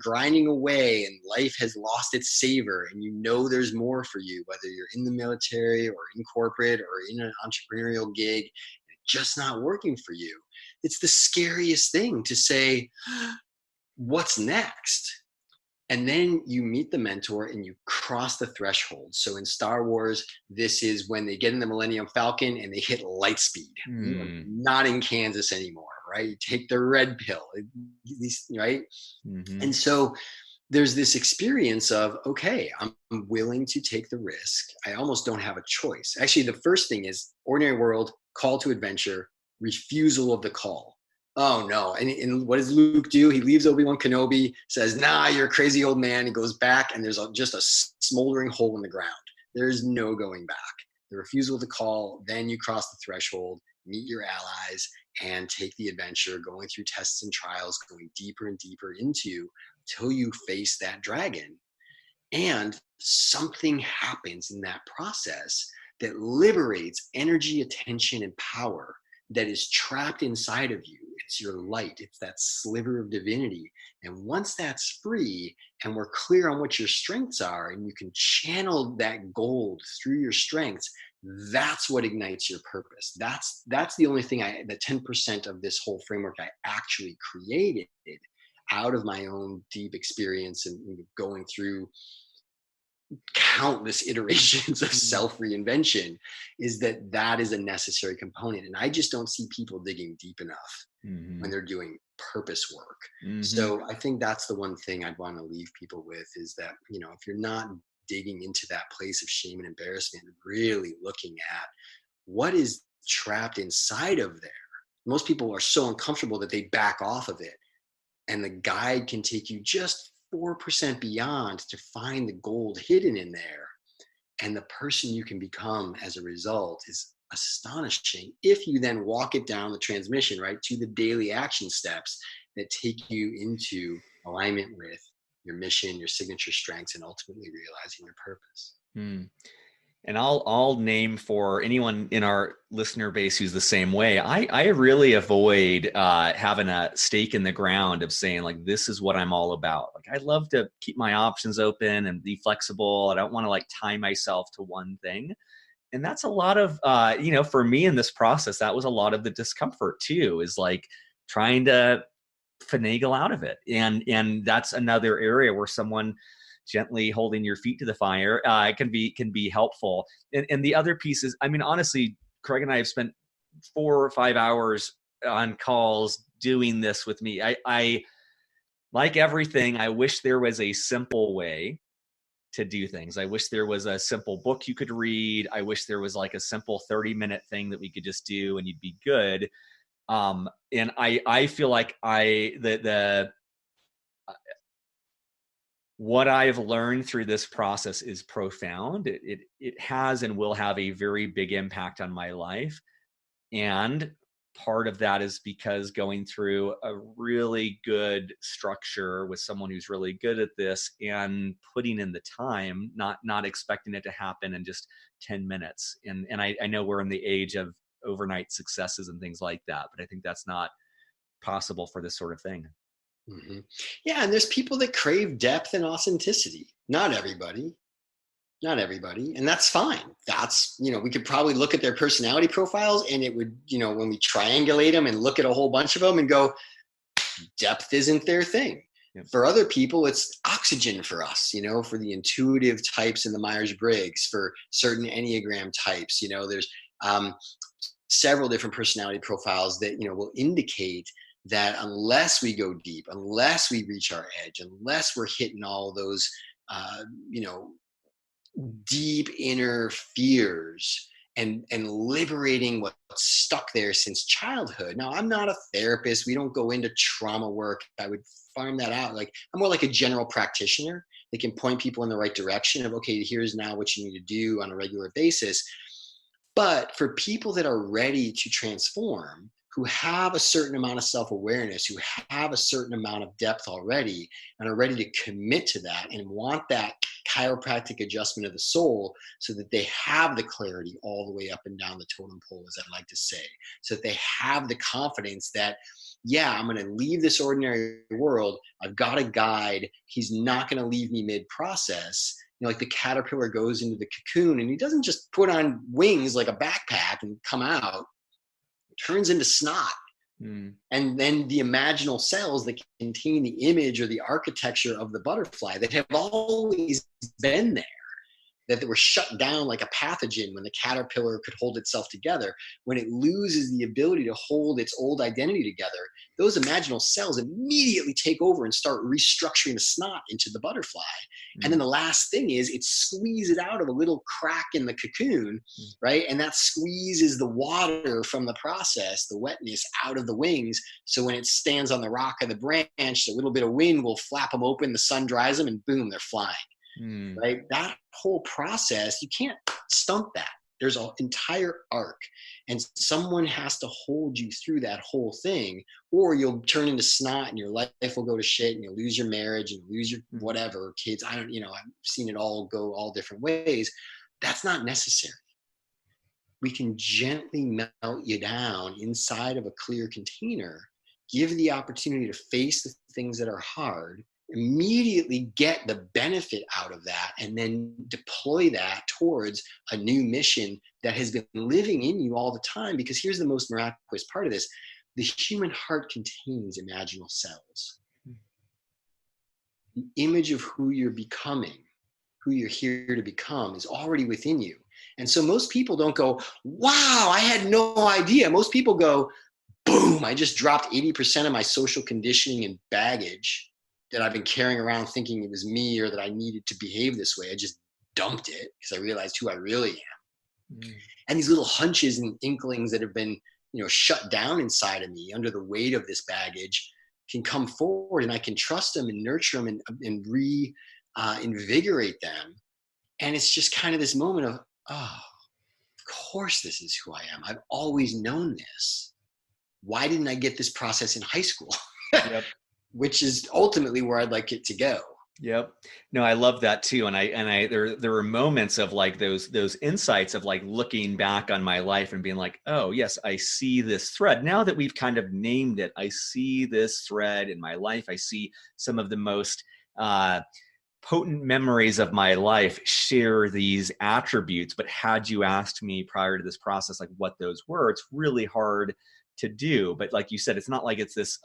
grinding away and life has lost its savor and you know there's more for you, whether you're in the military or in corporate or in an entrepreneurial gig, just not working for you. It's the scariest thing to say, what's next? And then you meet the mentor and you cross the threshold. So in Star Wars, this is when they get in the Millennium Falcon and they hit light speed. You are not in Kansas anymore, right? You take the red pill, right? And so there's this experience of, okay, I'm willing to take the risk. I almost don't have a choice. Actually, the first thing is ordinary world, call to adventure, refusal of the call. Oh no. And what does Luke do? He leaves Obi-Wan Kenobi, says, nah, you're a crazy old man. He goes back and there's just a smoldering hole in the ground. There's no going back. The refusal of the call, then you cross the threshold, meet your allies, and take the adventure, going through tests and trials, going deeper and deeper into till you face that dragon. And something happens in that process that liberates energy, attention, and power that is trapped inside of you. It's your light. It's that sliver of divinity. And once that's free and we're clear on what your strengths are and you can channel that gold through your strengths, that's what ignites your purpose. That's the only thing the 10% of this whole framework I actually created out of my own deep experience and going through countless iterations of self-reinvention, is that is a necessary component. And I just don't see people digging deep enough when they're doing purpose work. So I think that's the one thing I'd want to leave people with, is that, if you're not digging into that place of shame and embarrassment, really looking at what is trapped inside of there. Most people are so uncomfortable that they back off of it. And the guide can take you just 4% beyond to find the gold hidden in there. And the person you can become as a result is astonishing if you then walk it down the transmission, right, to the daily action steps that take you into alignment with your mission, your signature strengths, and ultimately realizing your purpose. And I'll name for anyone in our listener base who's the same way. I really avoid having a stake in the ground of saying, like, this is what I'm all about. Like, I love to keep my options open and be flexible. I don't want to tie myself to one thing. And that's a lot of, for me in this process, that was a lot of the discomfort too, is trying to finagle out of it. And that's another area where someone gently holding your feet to the fire can be helpful. And the other piece is, honestly, Craig and I have spent 4 or 5 hours on calls doing this with me. I like everything, I wish there was a simple way to do things. I wish there was a simple book you could read. I wish there was a simple 30-minute thing that we could just do and you'd be good. And I feel like what I've learned through this process is profound. It has and will have a very big impact on my life. And part of that is because going through a really good structure with someone who's really good at this and putting in the time, not expecting it to happen in just 10 minutes. And I know we're in the age of overnight successes and things like that, but I think that's not possible for this sort of thing. Yeah, and there's people that crave depth and authenticity. Not everybody, and that's fine. That's, we could probably look at their personality profiles and it would, when we triangulate them and look at a whole bunch of them and go, depth isn't their thing. Yep. For other people, it's oxygen for us, for the intuitive types in the Myers-Briggs, for certain Enneagram types, there's several different personality profiles that, will indicate that unless we go deep, unless we reach our edge, unless we're hitting all those, deep inner fears and liberating what's stuck there since childhood. Now, I'm not a therapist. We don't go into trauma work. I would farm that out. I'm more like a general practitioner. They can point people in the right direction of, okay, here's now what you need to do on a regular basis. But for people that are ready to transform, who have a certain amount of self-awareness, who have a certain amount of depth already and are ready to commit to that and want that chiropractic adjustment of the soul so that they have the clarity all the way up and down the totem pole, as I like to say, so that they have the confidence that, yeah, I'm going to leave this ordinary world. I've got a guide. He's not going to leave me mid-process. You know, like the caterpillar goes into the cocoon and he doesn't just put on wings like a backpack and come out. It turns into snot. And then the imaginal cells that contain the image or the architecture of the butterfly that have always been there, that they were shut down like a pathogen when the caterpillar could hold itself together. When it loses the ability to hold its old identity together, those imaginal cells immediately take over and start restructuring the snot into the butterfly. And then the last thing is it squeezes it out of a little crack in the cocoon, right? And that squeezes the water from the process, the wetness out of the wings. So when it stands on the rock of the branch, a little bit of wind will flap them open, the sun dries them, and boom, they're flying. Right? That whole process, you can't stunt that. There's an entire arc, and someone has to hold you through that whole thing, or you'll turn into snot and your life will go to shit and you'll lose your marriage and lose your whatever kids. I've seen it all go all different ways. That's not necessary. We can gently melt you down inside of a clear container, give the opportunity to face the things that are hard, immediately get the benefit out of that, and then deploy that towards a new mission that has been living in you all the time. Because here's the most miraculous part of this: the human heart contains imaginal cells. The image of who you're becoming, who you're here to become, is already within you. And so most people don't go, wow, I had no idea. Most people go, boom, I just dropped 80% of my social conditioning and baggage that I've been carrying around thinking it was me or that I needed to behave this way. I just dumped it because I realized who I really am. And these little hunches and inklings that have been, shut down inside of me under the weight of this baggage can come forward, and I can trust them and nurture them and invigorate them. And it's just kind of this moment of, oh, of course this is who I am. I've always known this. Why didn't I get this process in high school? Yep. Which is ultimately where I'd like it to go. Yep. No, I love that too. And there were moments of like those insights of like looking back on my life and being like, oh yes, I see this thread. Now that we've kind of named it, I see this thread in my life. I see some of the most potent memories of my life share these attributes. But had you asked me prior to this process, like what those were, it's really hard to do. But like you said, it's not like it's this,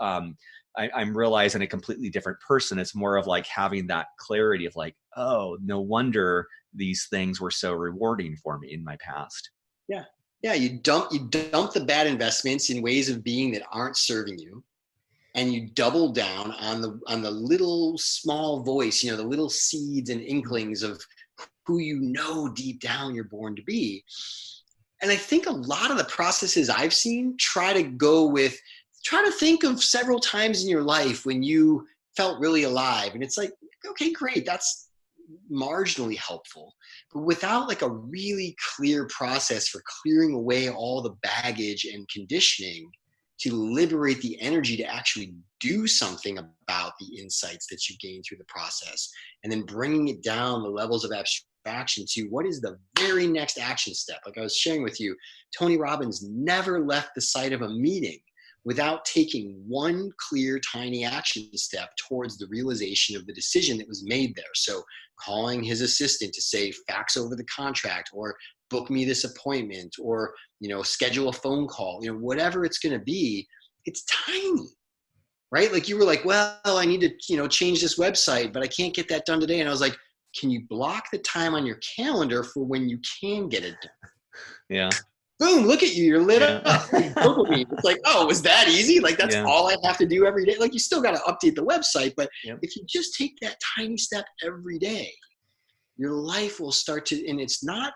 I'm realizing a completely different person. It's more of like having that clarity of like, oh, no wonder these things were so rewarding for me in my past. Yeah. Yeah. You dump the bad investments in ways of being that aren't serving you. And you double down on the little small voice, the little seeds and inklings of who deep down you're born to be. And I think a lot of the processes I've seen try to think of several times in your life when you felt really alive. And it's like, okay, great. That's marginally helpful. But without like a really clear process for clearing away all the baggage and conditioning to liberate the energy to actually do something about the insights that you gain through the process, and then bringing it down the levels of abstraction to what is the very next action step. Like I was sharing with you, Tony Robbins never left the site of a meeting without taking one clear, tiny action step towards the realization of the decision that was made there. So calling his assistant to say, fax over the contract, or book me this appointment, or, schedule a phone call, whatever it's going to be, it's tiny, right? Like you were like, well, I need to, change this website, but I can't get that done today. And I was like, can you block the time on your calendar for when you can get it done? Yeah. Boom, look at you, you're lit up. Dopamine. It's like, oh, was that easy? Like that's all I have to do every day. Like you still got to update the website, but if you just take that tiny step every day, your life will start to, and it's not,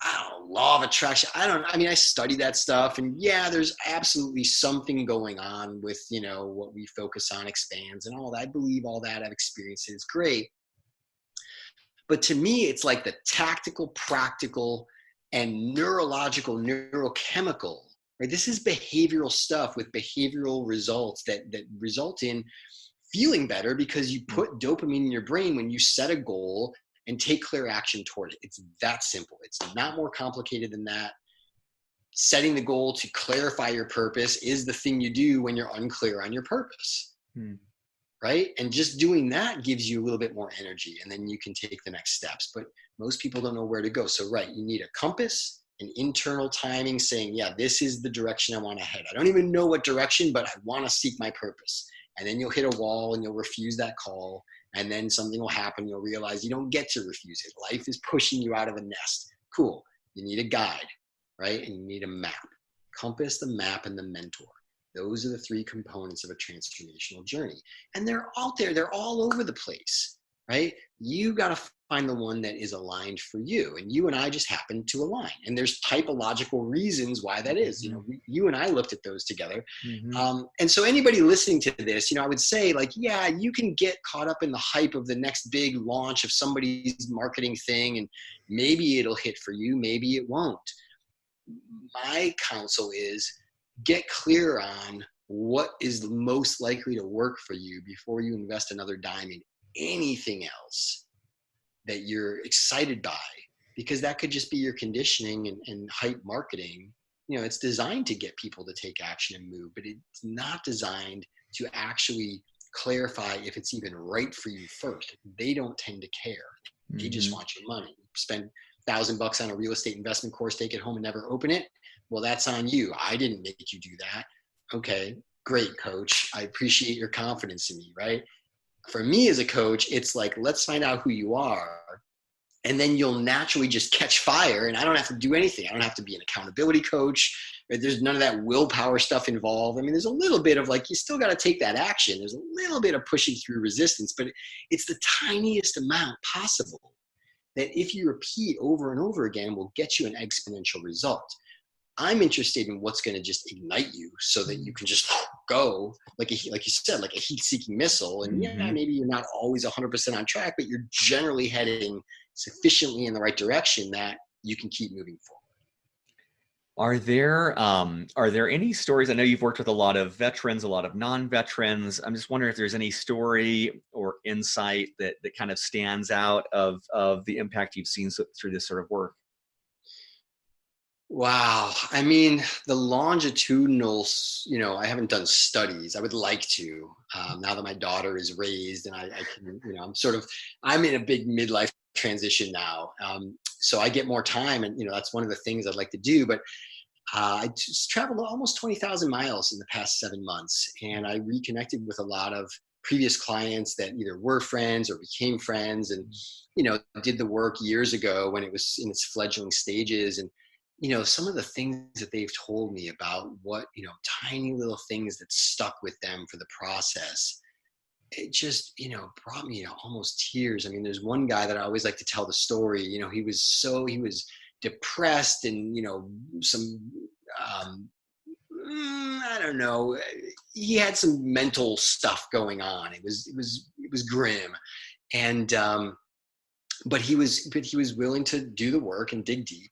I don't know, law of attraction. I study that stuff, and there's absolutely something going on with, what we focus on expands and all that. I believe all that. I've experienced it. It's great. But to me, it's like the tactical, practical, and neurological, neurochemical, right? This is behavioral stuff with behavioral results that result in feeling better because you put dopamine in your brain when you set a goal and take clear action toward it. It's that simple. It's not more complicated than that. Setting the goal to clarify your purpose is the thing you do when you're unclear on your purpose. Right? And just doing that gives you a little bit more energy, and then you can take the next steps. But most people don't know where to go. So, right, you need a compass, an internal timing saying, yeah, this is the direction I want to head. I don't even know what direction, but I want to seek my purpose. And then you'll hit a wall and you'll refuse that call. And then something will happen. You'll realize you don't get to refuse it. Life is pushing you out of the nest. Cool. You need a guide, right? And you need a map. Compass, the map, and the mentor. Those are the three components of a transformational journey. And they're out there. They're all over the place, right? You got to find the one that is aligned for you. And you and I just happen to align. And there's typological reasons why that is. You know, you and I looked at those together. And so anybody listening to this, you know, I would say like, yeah, you can get caught up in the hype of the next big launch of somebody's marketing thing. And maybe it'll hit for you. Maybe it won't. My counsel is, get clear on what is most likely to work for you before you invest another dime in anything else that you're excited by, because that could just be your conditioning and hype marketing. You know, it's designed to get people to take action and move, but it's not designed to actually clarify if it's even right for you first. They don't tend to care. They just want your money. Spend $1,000 on a real estate investment course, take it home and never open it. Well, that's on you. I didn't make you do that. Okay, great, coach. I appreciate your confidence in me, right? For me as a coach, it's like, let's find out who you are. And then you'll naturally just catch fire, and I don't have to do anything. I don't have to be an accountability coach. Right? There's none of that willpower stuff involved. I mean, there's a little bit of like, you still got to take that action. There's a little bit of pushing through resistance, but it's the tiniest amount possible that if you repeat over and over again will get you an exponential result. I'm interested in what's going to just ignite you so that you can just go like you said, like a heat-seeking missile. And yeah, maybe you're not always 100% on track, but you're generally heading sufficiently in the right direction that you can keep moving forward. Are there any stories? I know you've worked with a lot of veterans, a lot of non-veterans. I'm just wondering if there's any story or insight that kind of stands out of the impact you've seen through this sort of work. Wow. I mean, the longitudinal, you know, I haven't done studies. I would like to, now that my daughter is raised and I can, you know, I'm in a big midlife transition now. So I get more time, and, you know, that's one of the things I'd like to do, but I just traveled almost 20,000 miles in the past 7 months. And I reconnected with a lot of previous clients that either were friends or became friends, and, you know, did the work years ago when it was in its fledgling stages. And, you know, some of the things that they've told me about what, you know, tiny little things that stuck with them for the process, it just, you know, brought me to almost tears. I mean, there's one guy that I always like to tell the story. You know, he was depressed and, you know, I don't know, he had some mental stuff going on. It was grim. And, but he was willing to do the work and dig deep,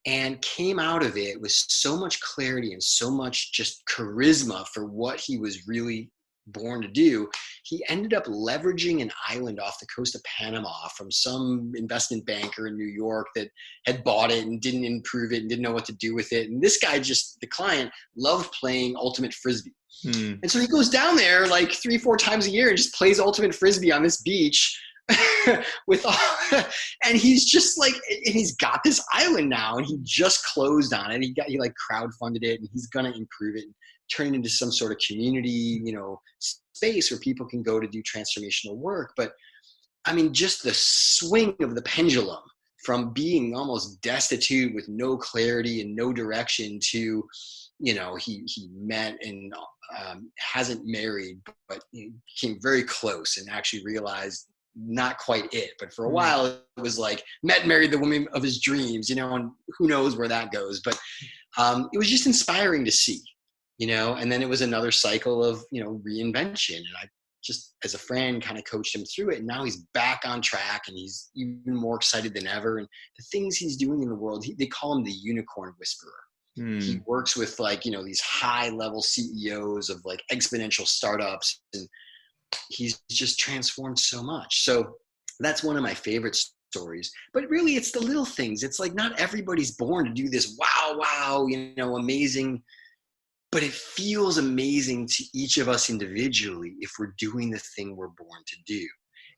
and came out of it with so much clarity and so much just charisma for what he was really born to do. He ended up leveraging an island off the coast of Panama from some investment banker in New York that had bought it and didn't improve it and didn't know what to do with it. And this guy, just the client, loved playing ultimate frisbee. And so he goes down there like 3-4 times a year and just plays ultimate frisbee on this beach with all, and he's just like, and he's got this island now, and he just closed on it. He like crowdfunded it, and he's going to improve it and turn it into some sort of community, you know, space where people can go to do transformational work. But I mean, just the swing of the pendulum from being almost destitute with no clarity and no direction to, you know, he met and hasn't married, but he came very close and actually realized not quite it. But for a while, it was like met and married the woman of his dreams, you know, and who knows where that goes. But it was just inspiring to see, you know, and then it was another cycle of, you know, reinvention. And I just, as a friend, kind of coached him through it. And now he's back on track, and he's even more excited than ever. And the things he's doing in the world, they call him the unicorn whisperer. He Hmm. works with like, these high level CEOs of like exponential startups, and he's just transformed so much. So that's one of my favorite stories. But really, it's the little things. It's like not everybody's born to do this wow, amazing, but it feels amazing to each of us individually if we're doing the thing we're born to do.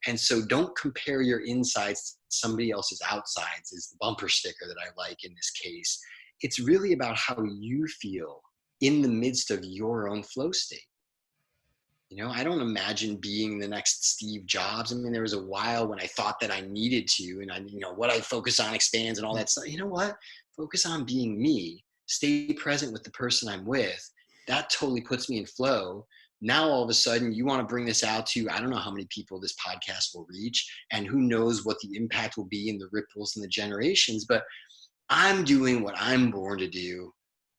And so don't compare your insides to somebody else's outsides, is the bumper sticker that I like in this case. It's really about how you feel in the midst of your own flow state. I don't imagine being the next Steve Jobs. I mean, there was a while when I thought that I needed to, and what I focus on expands and all that stuff. You know what? Focus on being me. Stay present with the person I'm with. That totally puts me in flow. Now, all of a sudden, you want to bring this out to, I don't know how many people this podcast will reach, and who knows what the impact will be in the ripples and the generations, but I'm doing what I'm born to do.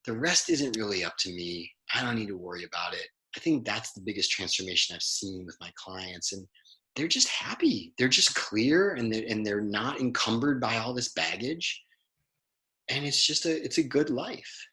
The rest isn't really up to me. I don't need to worry about it. I think that's the biggest transformation I've seen with my clients, and they're just happy. They're just clear, and they're not encumbered by all this baggage. And it's a good life.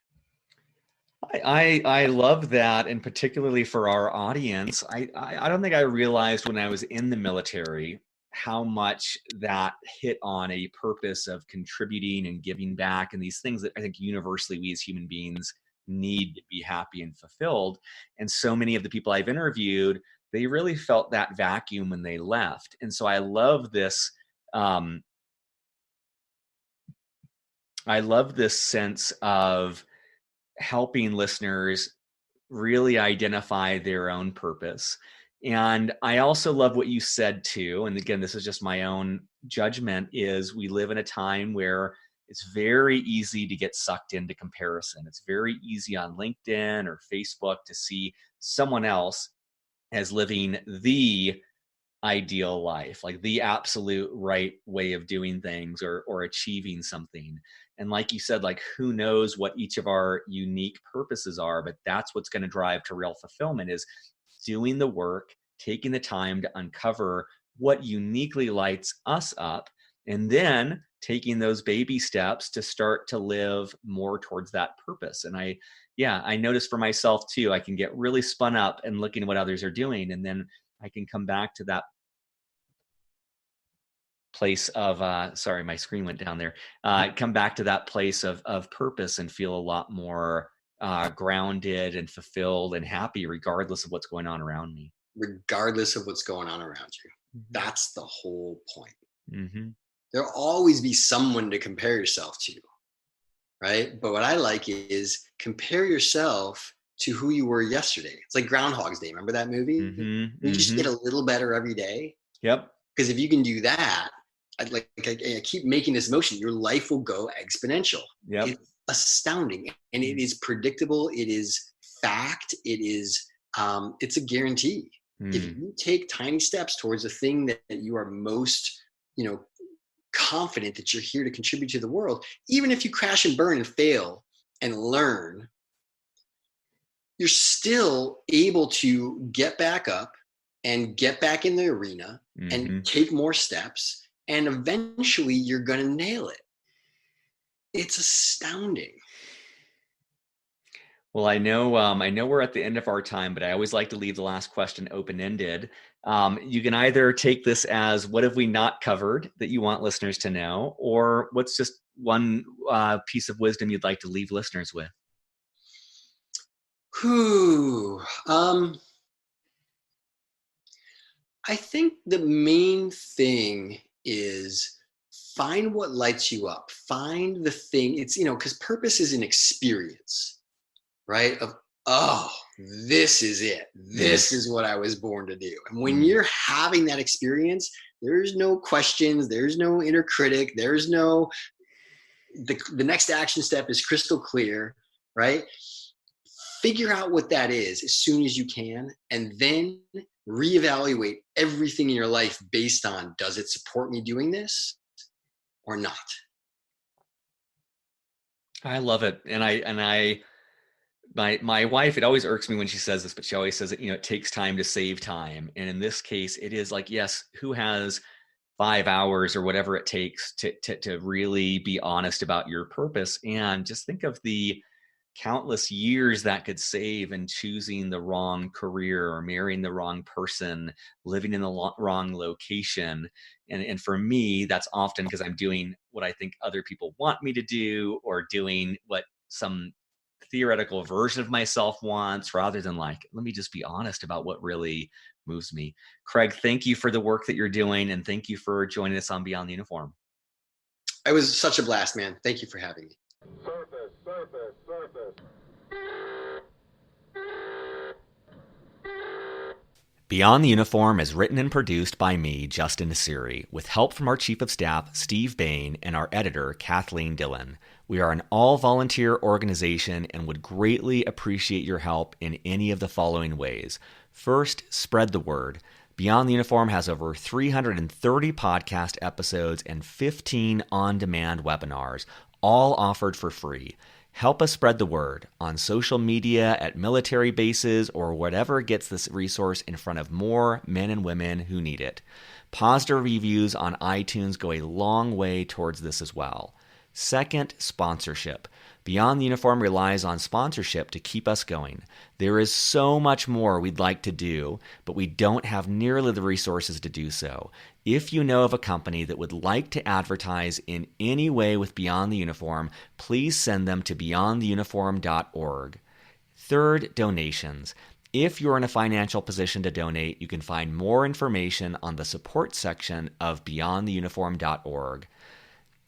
I love that, and particularly for our audience, I don't think I realized when I was in the military how much that hit on a purpose of contributing and giving back, and these things that I think universally we as human beings need to be happy and fulfilled. And so many of the people I've interviewed, they really felt that vacuum when they left. And so I love this. Um, I love this sense of helping listeners really identify their own purpose. And I also love what you said too. And again, this is just my own judgment, is we live in a time where it's very easy to get sucked into comparison. It's very easy on LinkedIn or Facebook to see someone else as living the ideal life, like the absolute right way of doing things, or achieving something. And like you said, like who knows what each of our unique purposes are, but that's what's going to drive to real fulfillment, is doing the work, taking the time to uncover what uniquely lights us up, and then taking those baby steps to start to live more towards that purpose. And I notice for myself too, I can get really spun up and looking at what others are doing, and then I can come back to that place of sorry, my screen went down there. Come back to that place of purpose and feel a lot more grounded and fulfilled and happy, regardless of what's going on around me. Regardless of what's going on around you. Mm-hmm. That's the whole point. Mm-hmm. There'll always be someone to compare yourself to, right? But what I like is compare yourself to who you were yesterday. It's like Groundhog's Day. Remember that movie? Mm-hmm. You just Mm-hmm. get a little better every day. Yep. Because if you can do that, I keep making this motion, your life will go exponential. Yep. It's astounding, and it is predictable. It is fact. It's a guarantee. If you take tiny steps towards the thing that you are most, confident that you're here to contribute to the world, even if you crash and burn and fail and learn, you're still able to get back up and get back in the arena and take more steps, and eventually you're going to nail it. It's astounding. Well, I know we're at the end of our time, but I always like to leave the last question open-ended. You can either take this as, what have we not covered that you want listeners to know, or what's just one piece of wisdom you'd like to leave listeners with? I think the main thing is find what lights you up. Find the thing. It's, because purpose is an experience, right? Of, oh, this is it. This is what I was born to do. And when you're having that experience, there's no questions. There's no inner critic. There's no, the next action step is crystal clear, right? Figure out what that is as soon as you can, and then reevaluate everything in your life based on, does it support me doing this or not? I love it. And my wife, it always irks me when she says this, but she always says that, it takes time to save time. And in this case, it is like, yes, who has 5 hours or whatever it takes to really be honest about your purpose? And just think of the countless years that could save in choosing the wrong career or marrying the wrong person, living in the wrong location. And for me, that's often because I'm doing what I think other people want me to do, or doing what some theoretical version of myself wants, rather than like, let me just be honest about what really moves me. Craig, thank you for the work that you're doing, and thank you for joining us on Beyond the Uniform. It was such a blast, man. Thank you for having me. Surface, surface, surface. Beyond the Uniform is written and produced by me, Justin Nassiri, with help from our Chief of Staff, Steve Bain, and our editor, Kathleen Dillon. We are an all-volunteer organization and would greatly appreciate your help in any of the following ways. First, spread the word. Beyond the Uniform has over 330 podcast episodes and 15 on-demand webinars, all offered for free. Help us spread the word on social media, at military bases, or whatever gets this resource in front of more men and women who need it. Positive reviews on iTunes go a long way towards this as well. Second, sponsorship. Beyond the Uniform relies on sponsorship to keep us going. There is so much more we'd like to do, but we don't have nearly the resources to do so. If you know of a company that would like to advertise in any way with Beyond the Uniform, please send them to beyondtheuniform.org. Third, donations. If you're in a financial position to donate, you can find more information on the support section of beyondtheuniform.org.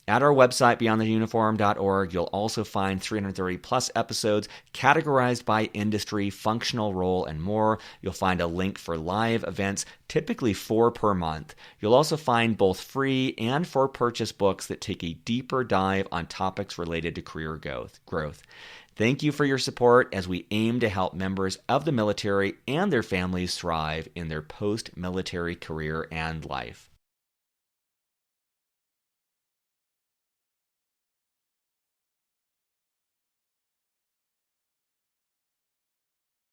At our website, beyondtheuniform.org, you'll also find 330 plus episodes categorized by industry, functional role, and more. You'll find a link for live events, typically 4 per month. You'll also find both free and for purchase books that take a deeper dive on topics related to career growth. Thank you for your support as we aim to help members of the military and their families thrive in their post-military career and life.